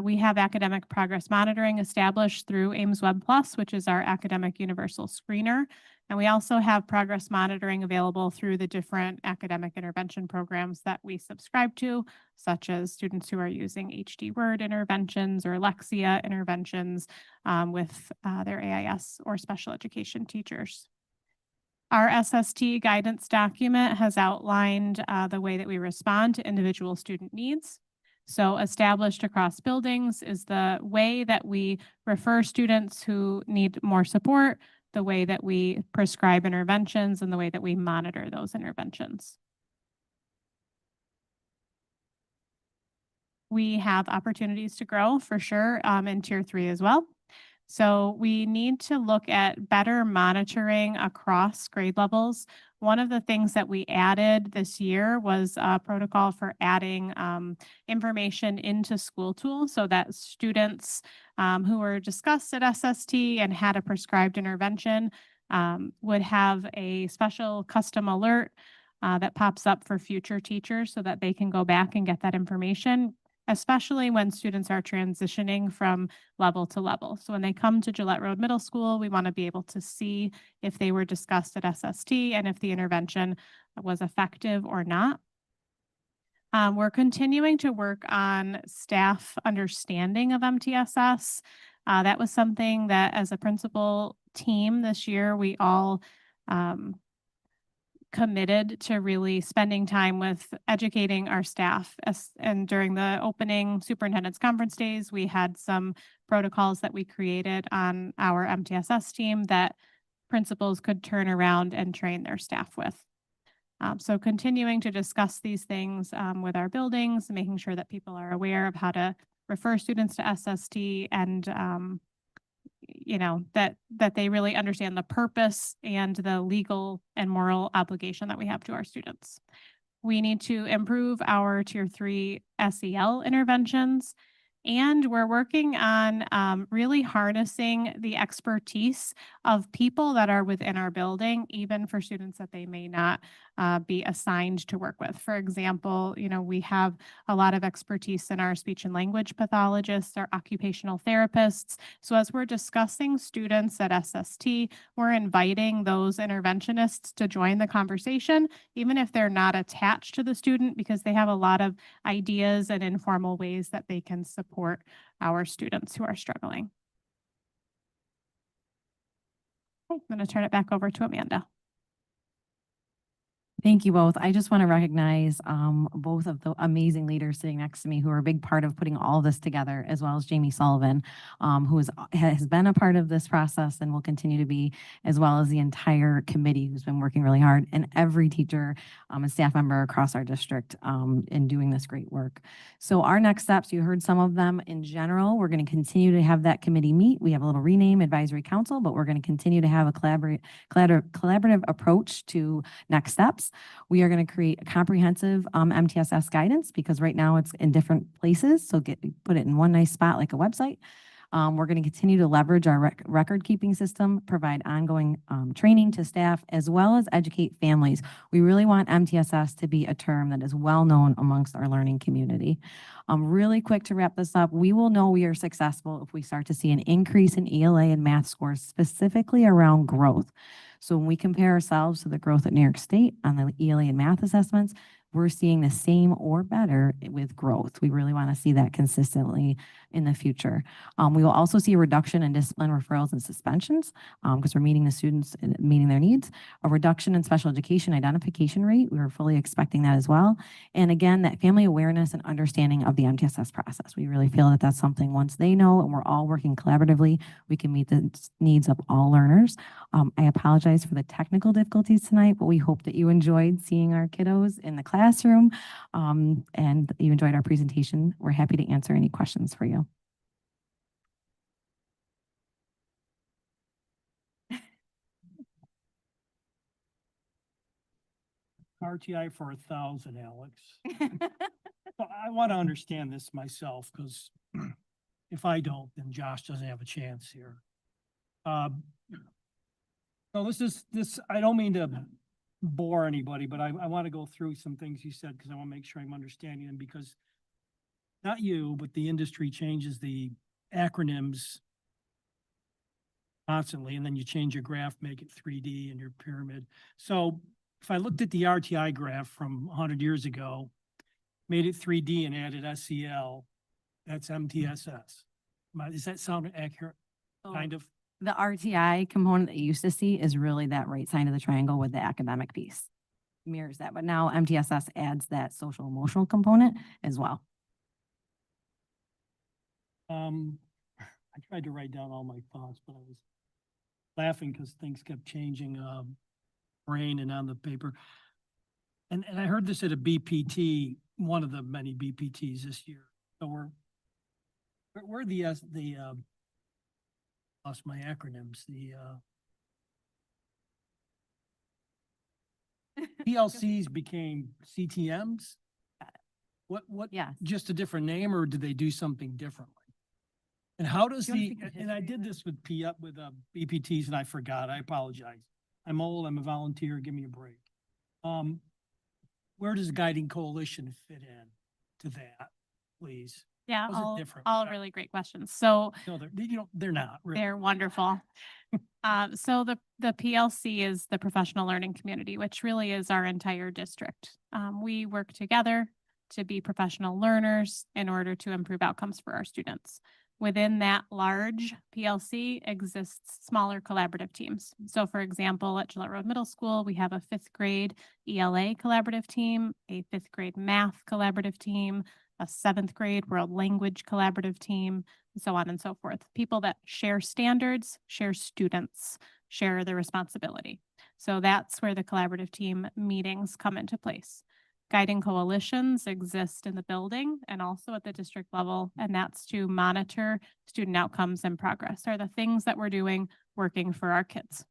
We have academic progress monitoring established through Ames Web Plus, which is our academic universal screener. And we also have progress monitoring available through the different academic intervention programs that we subscribe to, such as students who are using HD Word interventions or Lexia interventions with their AIS or special education teachers. Our SST guidance document has outlined the way that we respond to individual student needs. So established across buildings is the way that we refer students who need more support, the way that we prescribe interventions, and the way that we monitor those interventions. We have opportunities to grow for sure in tier 3 as well. So we need to look at better monitoring across grade levels. One of the things that we added this year was a protocol for adding information into school tools so that students who were discussed at SST and had a prescribed intervention would have a special custom alert that pops up for future teachers so that they can go back and get that information, especially when students are transitioning from level to level. So when they come to Gillette Road Middle School, we want to be able to see if they were discussed at SST and if the intervention was effective or not. We're continuing to work on staff understanding of MTSS. That was something that as a principal team this year, we all committed to really spending time with educating our staff. And during the opening superintendent's conference days, we had some protocols that we created on our MTSS team that principals could turn around and train their staff with. So continuing to discuss these things with our buildings, making sure that people are aware of how to refer students to SST and you know, that they really understand the purpose and the legal and moral obligation that we have to our students. We need to improve our tier 3 SEL interventions. And we're working on really harnessing the expertise of people that are within our building, even for students that they may not be assigned to work with. For example, you know, we have a lot of expertise in our speech and language pathologists, our occupational therapists. So as we're discussing students at SST, we're inviting those interventionists to join the conversation, even if they're not attached to the student, because they have a lot of ideas and informal ways that they can support our students who are struggling. Okay, I'm going to turn it back over to Amanda. Thank you both. I just want to recognize both of the amazing leaders sitting next to me who are a big part of putting all this together, as well as Jamie Sullivan, who has been a part of this process and will continue to be, as well as the entire committee who's been working really hard, and every teacher and staff member across our district in doing this great work. So our next steps, you heard some of them in general. We're going to continue to have that committee meet. We have a little rename, advisory council, but we're going to continue to have a collaborative approach to next steps. We are going to create a comprehensive MTSS guidance because right now it's in different places. So put it in one nice spot like a website. We're going to continue to leverage our record keeping system, provide ongoing training to staff, as well as educate families. We really want MTSS to be a term that is well known amongst our learning community. Really quick to wrap this up, we will know we are successful if we start to see an increase in ELA and math scores, specifically around growth. So when we compare ourselves to the growth at New York State on the ELA and math assessments, we're seeing the same or better with growth. We really want to see that consistently in the future. We will also see a reduction in discipline referrals and suspensions because we're meeting the students and meeting their needs. A reduction in special education identification rate. We were fully expecting that as well. And again, that family awareness and understanding of the MTSS process. We really feel that that's something once they know and we're all working collaboratively, we can meet the needs of all learners. I apologize for the technical difficulties tonight, but we hope that you enjoyed seeing our kiddos in the classroom and you enjoyed our presentation. We're happy to answer any questions for you. RTI for 1,000, Alex. So I want to understand this myself, because if I don't, then Josh doesn't have a chance here. So I don't mean to bore anybody, but I want to go through some things you said because I want to make sure I'm understanding them, because not you, but the industry changes the acronyms constantly, and then you change your graph, make it 3D and your pyramid. So if I looked at the RTI graph from 100 years ago, made it 3D and added SEL, that's MTSS. Does that sound accurate? Kind of? The RTI component that you used to see is really that right side of the triangle with the academic piece. Mirrors that, but now MTSS adds that social emotional component as well. I tried to write down all my thoughts, but I was laughing because things kept changing, brain and on the paper. And I heard this at a BPT, one of the many BPTs this year. So we're lost my acronyms, the PLCs became CTMs? What, Yes. just a different name, or did they do something differently? And how does and I did this with BPTs and I forgot, I apologize. I'm old, I'm a volunteer, give me a break. Where does Guiding Coalition fit in to that, please? Yeah, How's it different? all really great questions. So No, they're not. Really. they're wonderful. So the PLC is the professional learning community, which really is our entire district. We work together to be professional learners in order to improve outcomes for our students. Within that large PLC exists smaller collaborative teams. So for example, at Gillette Road Middle School, we have a 5th grade ELA collaborative team, a 5th grade math collaborative team, a 7th grade world language collaborative team, and so on and so forth. People that share standards, share students, share their responsibility. So that's where the collaborative team meetings come into place. Guiding coalitions exist in the building and also at the district level, and that's to monitor student outcomes and progress. Are the things that we're doing working for our kids?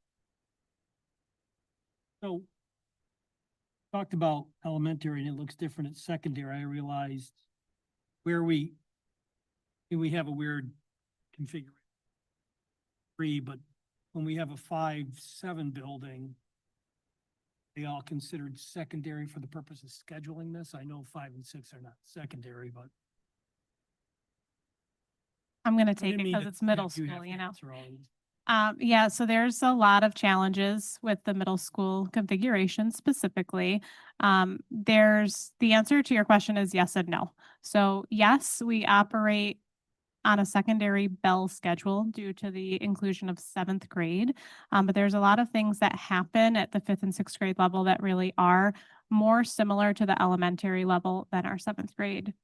So talked about elementary and it looks different at secondary. I realized where we have a weird configuration. But when we have a 5-7 building, they all considered secondary for the purpose of scheduling this. I know 5 and 6 are not secondary, but I'm going to take it because it's middle school, you know. Yeah, so there's a lot of challenges with the middle school configuration specifically. There's the answer to your question is yes and no. So yes, we operate on a secondary bell schedule due to the inclusion of 7th grade. But there's a lot of things that happen at the 5th and 6th grade level that really are more similar to the elementary level than our 7th grade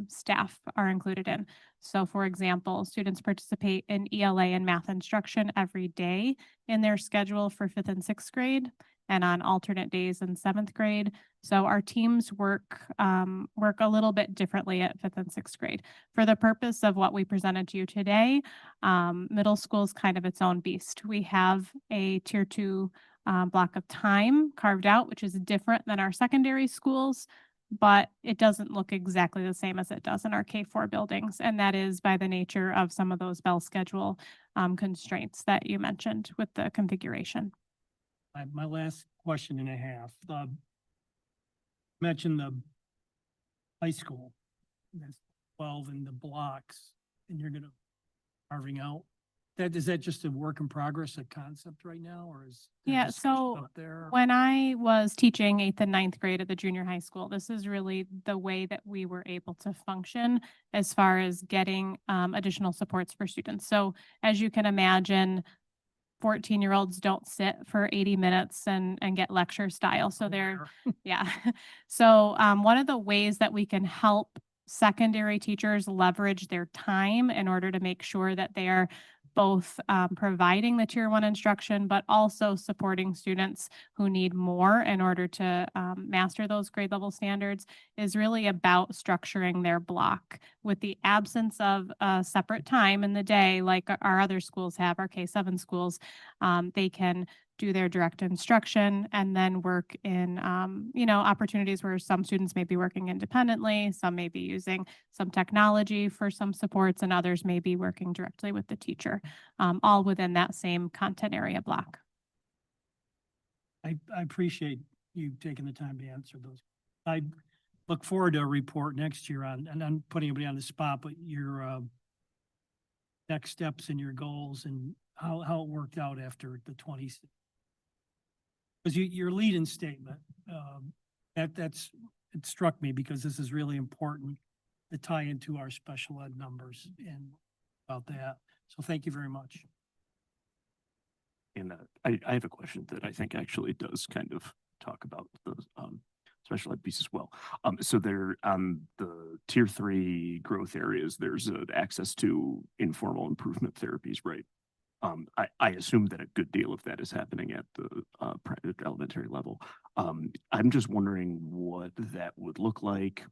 staff are included in. So for example, students participate in ELA and math instruction every day in their schedule for 5th and 6th grade and on alternate days in 7th grade. So our teams work a little bit differently at 5th and 6th grade. For the purpose of what we presented to you today, middle school is kind of its own beast. We have a tier 2 block of time carved out, which is different than our secondary schools. but it doesn't look exactly the same as it does in our K-4 buildings. And that is by the nature of some of those bell schedule constraints that you mentioned with the configuration. My last question and a half, mentioned the high school, that's 12 in the blocks, and you're gonna carving out. Is that just a work in progress, a concept right now, or is? there Yeah, discussion so up there? when I was teaching 8th and 9th grade at the junior high school, this is really the way that we were able to function as far as getting additional supports for students. So as you can imagine, 14-year-olds don't sit for 80 minutes and get lecture style. So they're, yeah. So one of the ways that we can help secondary teachers leverage their time in order to make sure that they are both providing the tier 1 instruction, but also supporting students who need more in order to master those grade level standards is really about structuring their block with the absence of a separate time in the day, like our other schools have, our K-7 schools. They can do their direct instruction and then work in, opportunities where some students may be working independently, some may be using some technology for some supports, and others may be working directly with the teacher, all within that same content area block. I appreciate you taking the time to answer those. I look forward to a report next year on, and I'm putting everybody on the spot, but your next steps and your goals and how it worked out after the 20s. Because your lead-in statement, it struck me because this is really important to tie into our special ed numbers and about that. So thank you very much. And I have a question that I think actually does kind of talk about the special ed piece as well. So there on the tier 3 growth areas, there's access to informal improvement therapies, right? I assume that a good deal of that is happening at the private elementary level. I'm just wondering what that would look like.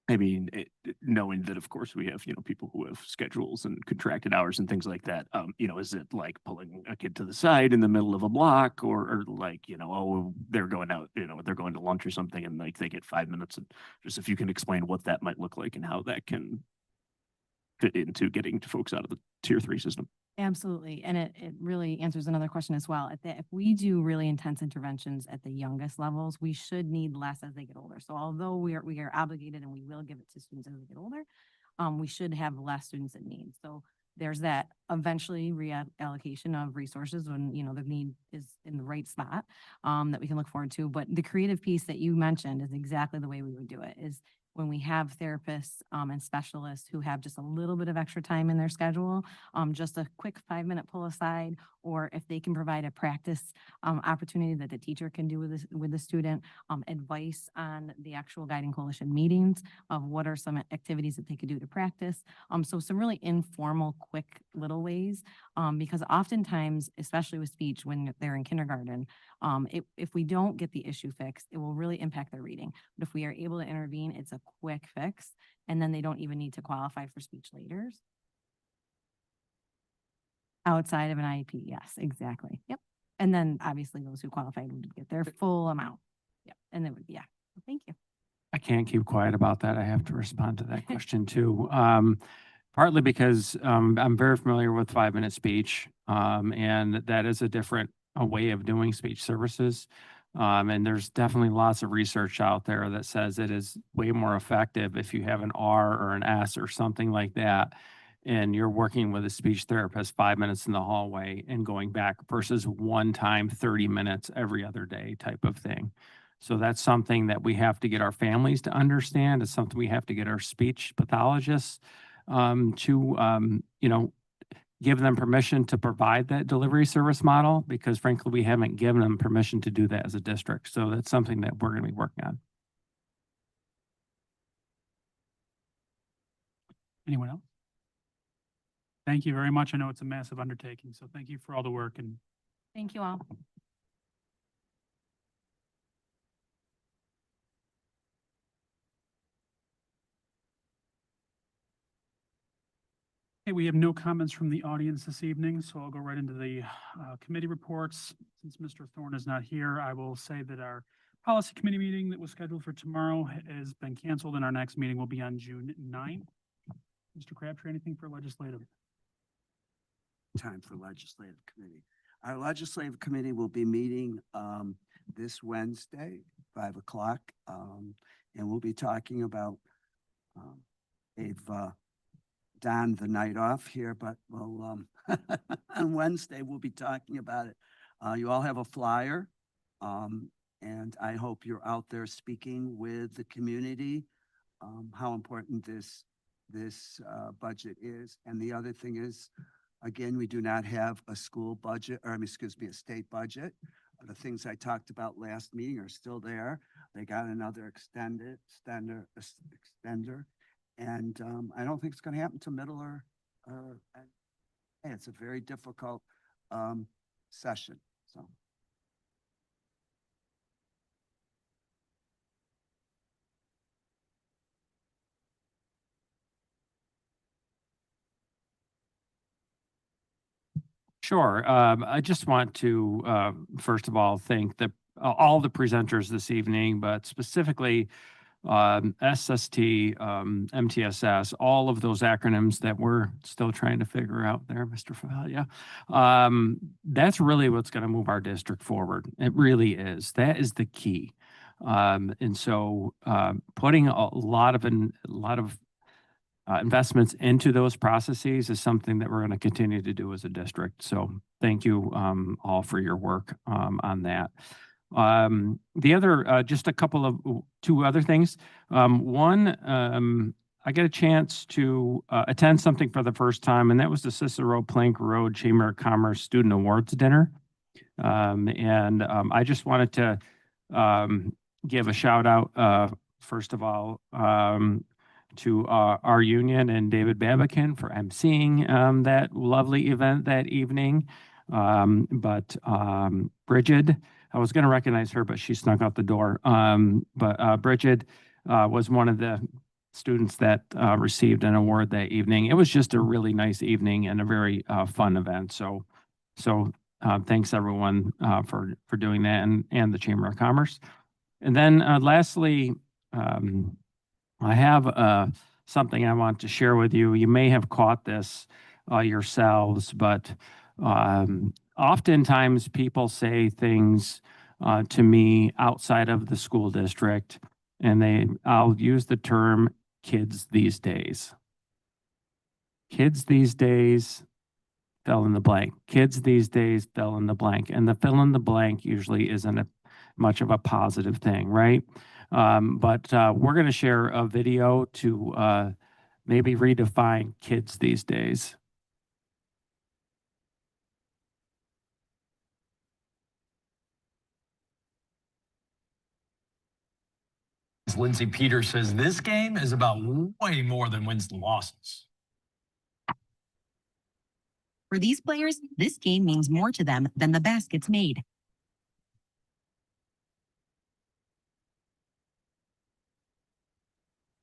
I mean, knowing that, of course, we have, people who have schedules and contracted hours and things like that. Is it like pulling a kid to the side in the middle of a block or like, oh, they're going out, they're going to lunch or something and like they get 5 minutes, and just if you can explain what that might look like and how that can fit into getting to folks out of the tier 3 system. Absolutely. And it really answers another question as well. If we do really intense interventions at the youngest levels, we should need less as they get older. So although we are obligated and we will give it to students as they get older, we should have less students in need. So there's that eventually reallocation of resources when, the need is in the right spot, that we can look forward to. But the creative piece that you mentioned is exactly the way we would do it, is when we have therapists and specialists who have just a little bit of extra time in their schedule, just a quick 5-minute pull aside, or if they can provide a practice opportunity that the teacher can do with the student, advice on the actual guiding coalition meetings of what are some activities that they could do to practice. So some really informal, quick little ways, because oftentimes, especially with speech, when they're in kindergarten, if we don't get the issue fixed, it will really impact their reading. But if we are able to intervene, it's a quick fix, and then they don't even need to qualify for speech later. Outside of an IEP, yes, exactly. Yep. And then obviously those who qualified would get their full amount. Yep. And then, yeah, thank you. I can't keep quiet about that. I have to respond to that question too. Partly because I'm very familiar with 5-minute speech, and that is a different way of doing speech services. And there's definitely lots of research out there that says it is way more effective if you have an R or an S or something like that, and you're working with a speech therapist 5 minutes in the hallway and going back versus one time 30 minutes every other day type of thing. So that's something that we have to get our families to understand. It's something we have to get our speech pathologists to give them permission to provide that delivery service model, because frankly, we haven't given them permission to do that as a district. So that's something that we're going to be working on. Anyone else? Thank you very much. I know it's a massive undertaking, so thank you for all the work. And Thank you all. okay, we have no comments from the audience this evening, so I'll go right into the committee reports. Since Mr. Thorne is not here, I will say that our Policy Committee meeting that was scheduled for tomorrow has been canceled, and our next meeting will be on June 9th. Mr. Crabtree, anything for legislative? Time for legislative committee. Our legislative committee will be meeting this Wednesday, 5 o'clock. And we'll be talking about, they've donned the night off here, but we'll, on Wednesday, we'll be talking about it. You all have a flyer. And I hope you're out there speaking with the community, how important this budget is. And the other thing is, again, we do not have a school budget, or excuse me, a state budget. The things I talked about last meeting are still there. They got another extender. And I don't think it's going to happen to middle or hey, it's a very difficult session. So. Sure. I just want to, first of all, thank all the presenters this evening, but specifically SST, MTSS, all of those acronyms that we're still trying to figure out there, Mr. Favalia. That's really what's going to move our district forward. It really is. That is the key. And so putting a lot of investments into those processes is something that we're going to continue to do as a district. So thank you all for your work on that. The other, just two other things. One, I got a chance to attend something for the first time, and that was the Cicero Plank Road Chamber of Commerce Student Awards Dinner. I just wanted to give a shout out, first of all, to our union and David Babican for emceeing that lovely event that evening. Bridget, I was going to recognize her, but she snuck out the door. Bridget was one of the students that received an award that evening. It was just a really nice evening and a very fun event. So thanks everyone for doing that, and the Chamber of Commerce. And then lastly, I have something I want to share with you. You may have caught this yourselves, but oftentimes people say things to me outside of the school district, and I'll use the term kids these days. Kids these days, fill in the blank. Kids these days, fill in the blank. And the fill in the blank usually isn't much of a positive thing, right? But we're going to share a video to maybe redefine kids these days. Lindsey Peters says this game is about way more than wins and losses. For these players, this game means more to them than the baskets made.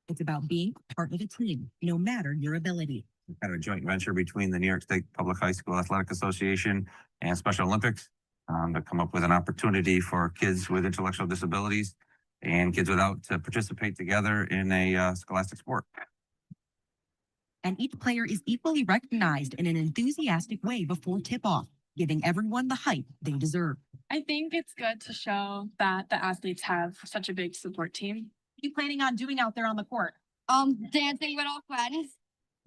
It's about being part of a team, no matter your ability. Kind of a joint venture between the New York State Public High School Athletic Association and Special Olympics to come up with an opportunity for kids with intellectual disabilities and kids without to participate together in a scholastic sport. And each player is equally recognized in an enthusiastic way before tip-off, giving everyone the hype they deserve. I think it's good to show that the athletes have such a big support team. What are you planning on doing out there on the court? Dancing with all friends.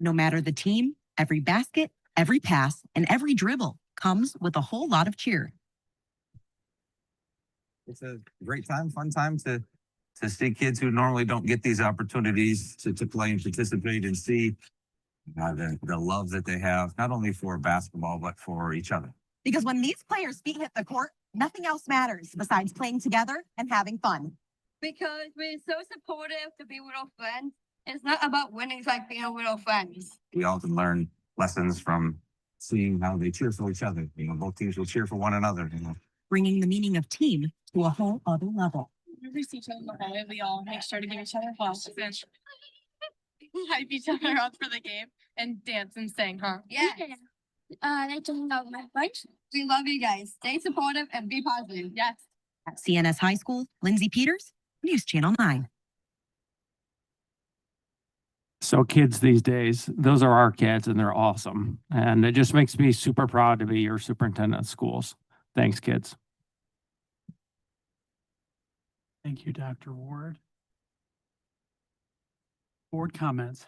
No matter the team, every basket, every pass, and every dribble comes with a whole lot of cheer. It's a great time, fun time to see kids who normally don't get these opportunities to play and participate and see the love that they have, not only for basketball, but for each other. Because when these players' feet hit the court, nothing else matters besides playing together and having fun. Because we're so supportive to be with our friends. It's not about winning, it's like being with our friends. We often learn lessons from seeing how they cheer for each other. You know, both teams will cheer for one another. You know, bringing the meaning of team to a whole other level. Whenever we see each other in the hallway, we all make sure to give each other hugs and hype each other up for the game and dance and sing, huh? Yeah. They talking about my friends. We love you guys. Stay supportive and be positive. Yes. At CNS High School, Lindsay Peters, News Channel 9. So kids these days, those are our kids and they're awesome. And it just makes me super proud to be your superintendent of schools. Thanks, kids. Thank you, Dr. Ward. Board comments.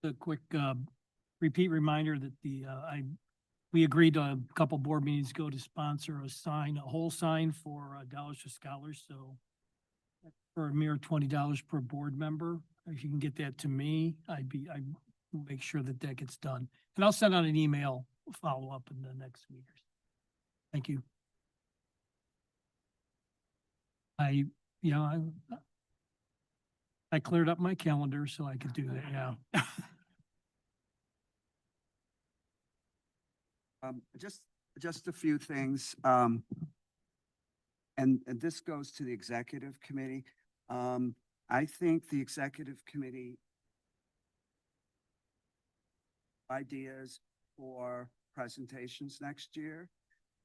A quick repeat reminder that we agreed to a couple board meetings ago to sponsor a whole sign for Dollars to Scholars. So for a mere $20 per board member, if you can get that to me, I'd make sure that gets done. And I'll send out an email follow up in the next week. Thank you. I cleared up my calendar so I could do that, yeah. Just a few things. And this goes to the executive committee. I think the executive committee ideas for presentations next year.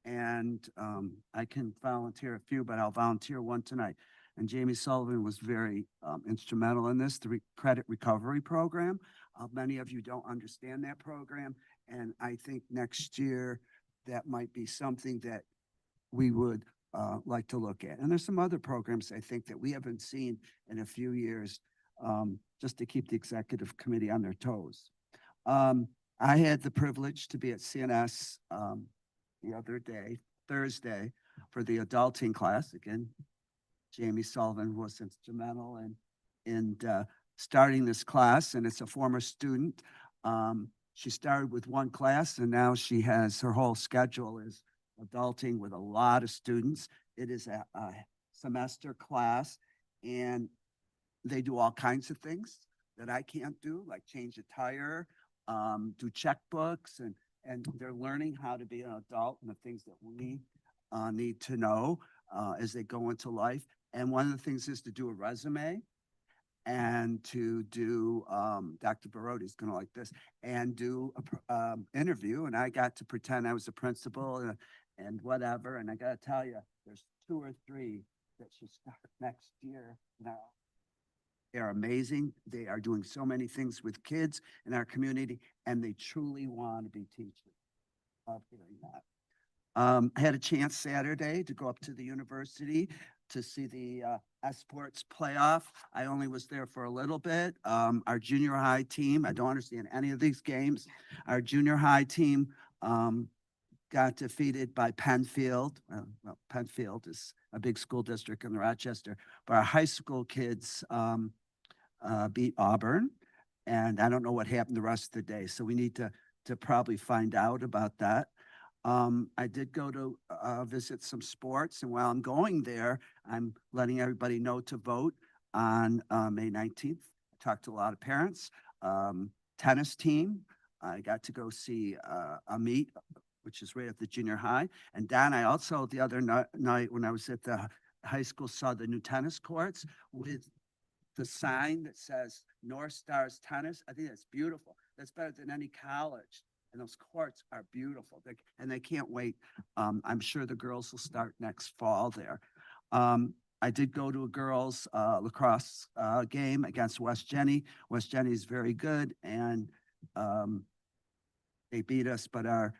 And I can volunteer a few, but I'll volunteer one tonight. And Jamie Sullivan was very instrumental in this, the credit recovery program. Many of you don't understand that program. And I think next year that might be something that we would like to look at. And there's some other programs I think that we haven't seen in a few years, just to keep the executive committee on their toes. I had the privilege to be at CNS the other day, Thursday, for the adulting class. Again, Jamie Sullivan was instrumental in starting this class, and it's a former student. She started with one class, and now she has her whole schedule is adulting with a lot of students. It is a semester class, and they do all kinds of things that I can't do, like change a tire, do checkbooks, and they're learning how to be an adult and the things that we need to know as they go into life. And one of the things is to do a resume and to do, Dr. Barodi's gonna like this, and do a interview. And I got to pretend I was a principal and whatever. And I gotta tell you, there's 2 or 3 that should start next year now. They're amazing. They are doing so many things with kids in our community, and they truly want to be teachers. Love hearing that. I had a chance Saturday to go up to the university to see the sports playoff. I only was there for a little bit. Our junior high team, I don't understand any of these games. Our junior high team got defeated by Penfield. Well, Penfield is a big school district in Rochester, but our high school kids beat Auburn, and I don't know what happened the rest of the day. So we need to probably find out about that. I did go to visit some sports, and while I'm going there, I'm letting everybody know to vote on May 19th. I talked to a lot of parents. Tennis team, I got to go see a meet, which is right at the junior high. And Don, I also the other night when I was at the high school saw the new tennis courts with the sign that says North Stars Tennis. I think that's beautiful. That's better than any college. And those courts are beautiful. And they can't wait. I'm sure the girls will start next fall there. I did go to a girls lacrosse game against West Jenny. West Jenny is very good, and they beat us, but our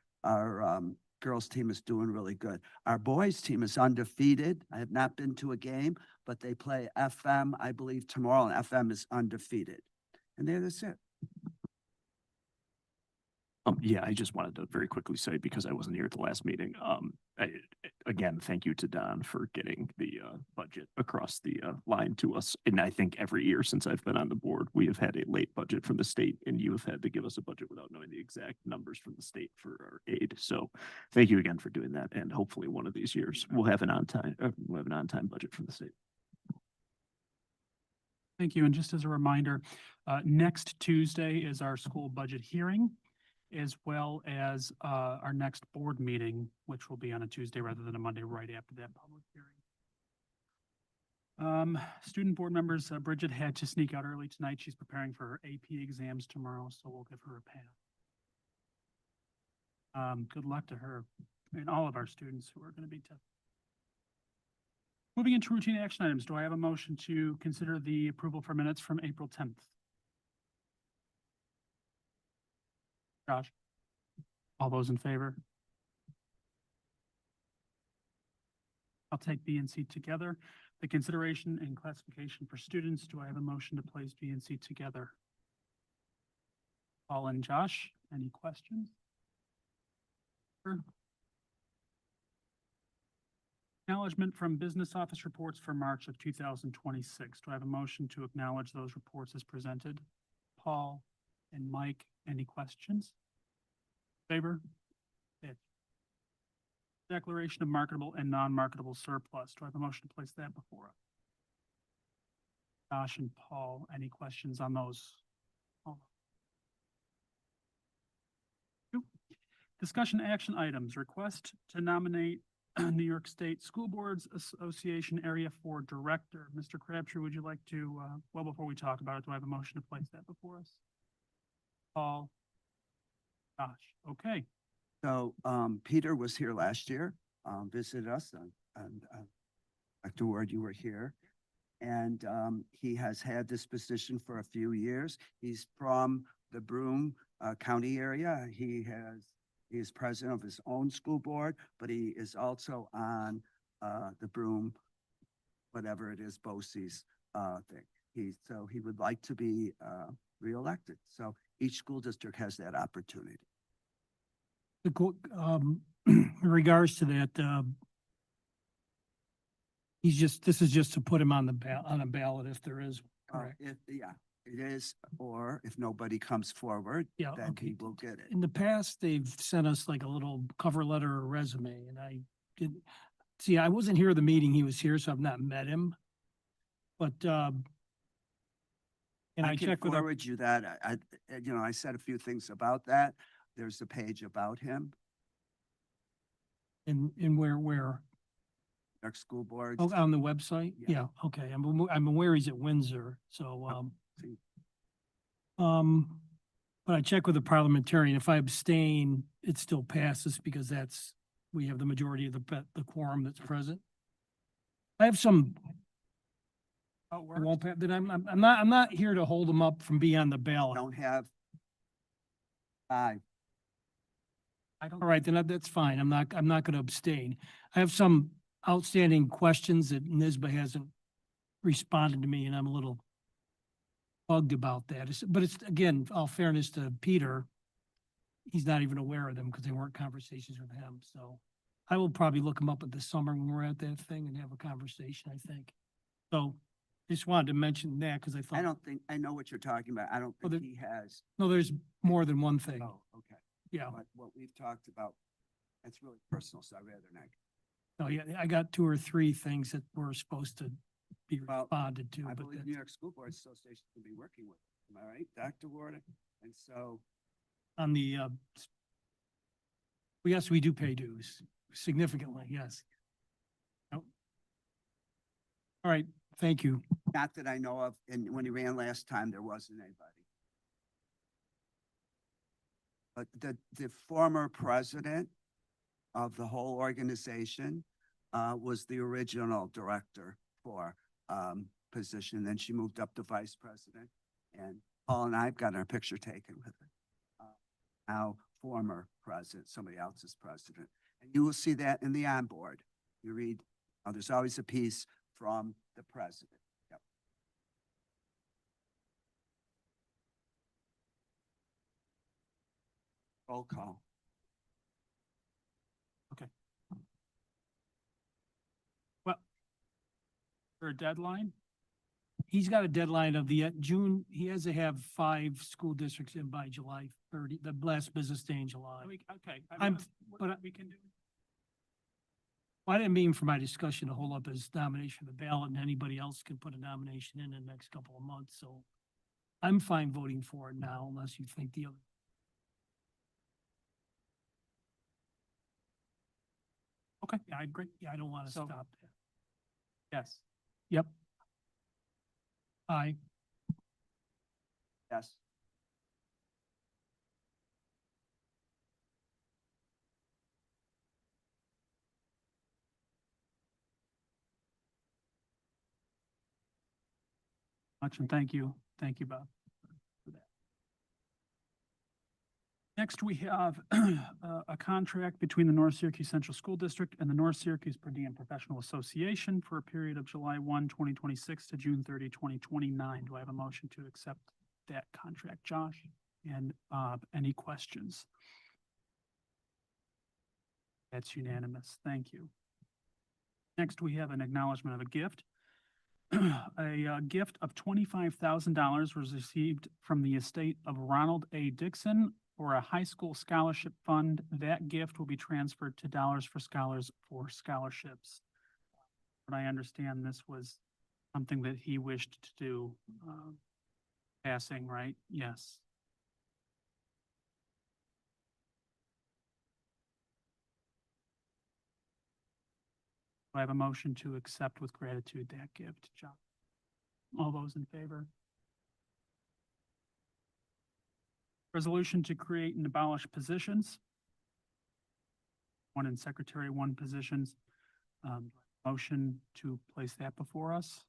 girls team is doing really good. Our boys team is undefeated. I have not been to a game, but they play FM, I believe, tomorrow, and FM is undefeated. And that's it. Yeah, I just wanted to very quickly say, because I wasn't here at the last meeting, again, thank you to Don for getting the budget across the line to us. And I think every year since I've been on the board, we have had a late budget from the state, and you have had to give us a budget without knowing the exact numbers from the state for our aid. So thank you again for doing that. And hopefully one of these years we'll have an on-time budget from the state. Thank you. And just as a reminder, next Tuesday is our school budget hearing, as well as our next board meeting, which will be on a Tuesday rather than a Monday right after that public hearing. Student board members, Bridget had to sneak out early tonight. She's preparing for her AP exams tomorrow, so we'll give her a pass. Good luck to her and all of our students who are going to be tough. Moving into routine action items, do I have a motion to consider the approval for minutes from April 10th? Josh? All those in favor? I'll take B and C together. The consideration and classification for students, do I have a motion to place B and C together? Paul and Josh, any questions? Sure. Acknowledgement from business office reports for March of 2026. Do I have a motion to acknowledge those reports as presented? Paul and Mike, any questions? Favor? It. Declaration of marketable and non-marketable surplus. Do I have a motion to place that before us? Josh and Paul, any questions on those? Two. Discussion action items. Request to nominate New York State School Boards Association Area 4 Director. Mr. Crabtree, would you like to, well, before we talk about it, do I have a motion to place that before us? Paul? Josh, okay. So, Peter was here last year, visited us, and Dr. Ward, you were here. And, he has had this position for a few years. He's from the Broome, County area. He is president of his own school board, but he is also on, the Broome, whatever it is, BOCES, thing. So he would like to be, reelected. So each school district has that opportunity. In regards to that, this is just to put him on a ballot if there is, correct? Yeah, it is, or if nobody comes forward, Yeah, then okay. he will get it. In the past, they've sent us like a little cover letter or resume, and I didn't, see, I wasn't here at the meeting, he was here, so I've not met him. But, and I can checked with our, forward you that. I said a few things about that. There's a page about him, in where? our school boards. Oh, on the website? Yeah. Yeah, okay, I'm aware he's at Windsor, so, see. but I checked with the parliamentarian, if I abstain, it still passes because we have the majority of the quorum that's present. I have some, How it I works? won't, that I'm not here to hold them up from being on the ballot. Don't have five. I don't. All right, then that's fine. I'm not gonna abstain. I have some outstanding questions that NISBA hasn't responded to me, and I'm a little bugged about that. But it's, again, all fairness to Peter, he's not even aware of them because they weren't conversations with him, so I will probably look him up at the summer when we're at that thing and have a conversation, I think. So, just wanted to mention that because I thought. I know what you're talking about. I don't Oh, think he has. No, there's more than one thing. Oh, okay. Yeah. But what we've talked about, that's really personal, so I'd rather not. No, yeah, I got 2 or 3 things that were supposed to be Well, responded to, I but believe New York School Board Association will be working with, am I right, Dr. Ward? And so, on the, yes, we do pay dues significantly, yes. Yep. All right, thank you. not that I know of, and when he ran last time, there wasn't anybody. But the former president of the whole organization was the original director for position. Then she moved up to vice president, and Paul and I've got our picture taken with her. Now former president, somebody else's president. And you will see that in the onboard. You read, there's always a piece from the president. Yep. Roll call. Okay. Well, for a deadline? He's got a deadline of the June, he has to have 5 school districts in by July 30, the last business day in July. Okay. But we can do. I didn't mean for my discussion to hold up his nomination for the ballot, and anybody else can put a nomination in the next couple of months, so I'm fine voting for it now unless you think the other. Okay, yeah, I agree. Yeah, I don't want to So- stop that. Yes. Yep. Aye. Yes. Much and thank you, Bob. For that. Next, we have a contract between the North Syracuse Central School District and the North Syracuse Per Diem Professional Association for a period of July 1, 2026 to June 30, 2029. Do I have a motion to accept that contract? Josh and Bob, any questions? That's unanimous. Thank you. Next, we have an acknowledgement of a gift. A gift of $25,000 was received from the estate of Ronald A. Dixon for a high school scholarship fund. That gift will be transferred to Dollars for Scholars for scholarships. But I understand this was something that he wished to do. Passing, right? Yes. Do I have a motion to accept with gratitude that gift, John? All those in favor? Resolution to create and abolish positions. One in secretary, one positions. Motion to place that before us.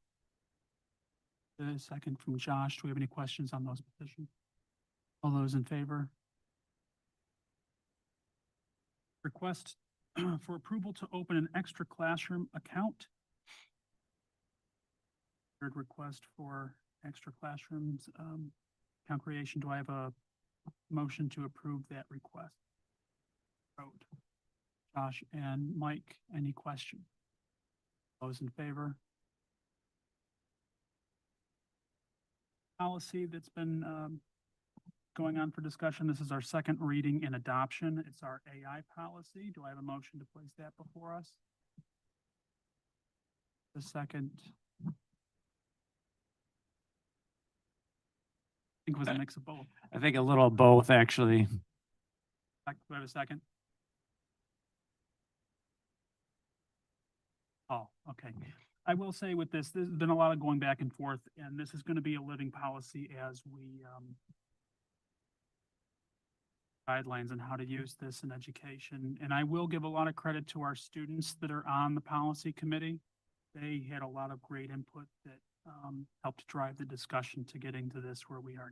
The second from Josh. Do we have any questions on those positions? All those in favor? Request for approval to open an extra classroom account. Third request for extra classrooms account creation. Do I have a motion to approve that request? Josh and Mike, any question? Those in favor? Policy that's been going on for discussion. This is our second reading and adoption. It's our AI policy. Do I have a motion to place that before us? The second. I think it was a mix of both. I think a little of both, actually. Do I have a second? Oh, okay. I will say with this, there's been a lot of going back and forth, and this is going to be a living policy as we guidelines on how to use this in education. And I will give a lot of credit to our students that are on the policy committee. They had a lot of great input that helped drive the discussion to getting to this where we are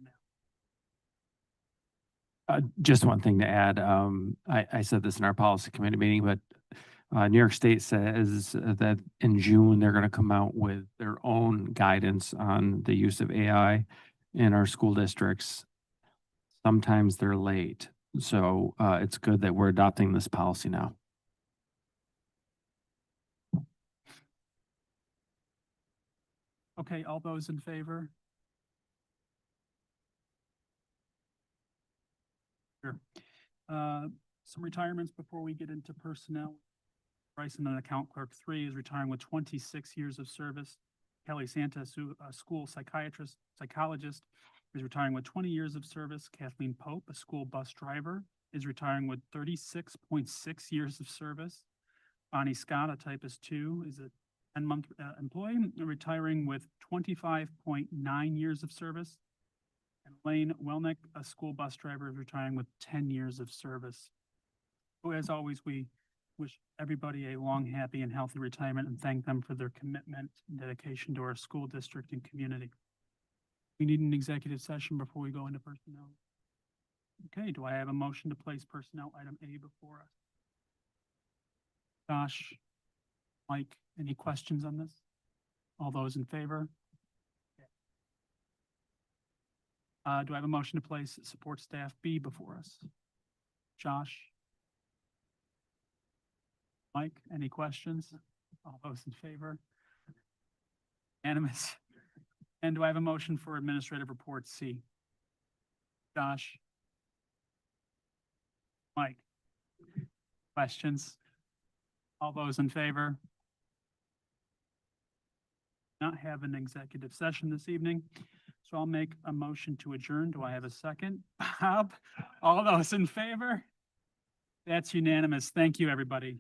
now. Just one thing to add. I said this in our policy committee meeting, but New York State says that in June, they're going to come out with their own guidance on the use of AI in our school districts. Sometimes they're late. So it's good that we're adopting this policy now. Okay, all those in favor? Sure. Some retirements before we get into personnel. Bryson, an account clerk 3, is retiring with 26 years of service. Kelly Santa, a school psychologist, is retiring with 20 years of service. Kathleen Pope, a school bus driver, is retiring with 36.6 years of service. Bonnie Scott, a typist 2, is a 10-month employee, retiring with 25.9 years of service. And Elaine Welnick, a school bus driver, is retiring with 10 years of service. So as always, we wish everybody a long, happy, and healthy retirement and thank them for their commitment and dedication to our school district and community. We need an executive session before we go into personnel. Okay, do I have a motion to place personnel item A before us? Josh, Mike, any questions on this? All those in favor? Do I have a motion to place support staff B before us? Josh? Mike, any questions? All those in favor? Unanimous. And do I have a motion for administrative report C? Josh? Mike? Questions? All those in favor? Not have an executive session this evening, so I'll make a motion to adjourn. Do I have a second? Bob? All those in favor? That's unanimous. Thank you, everybody.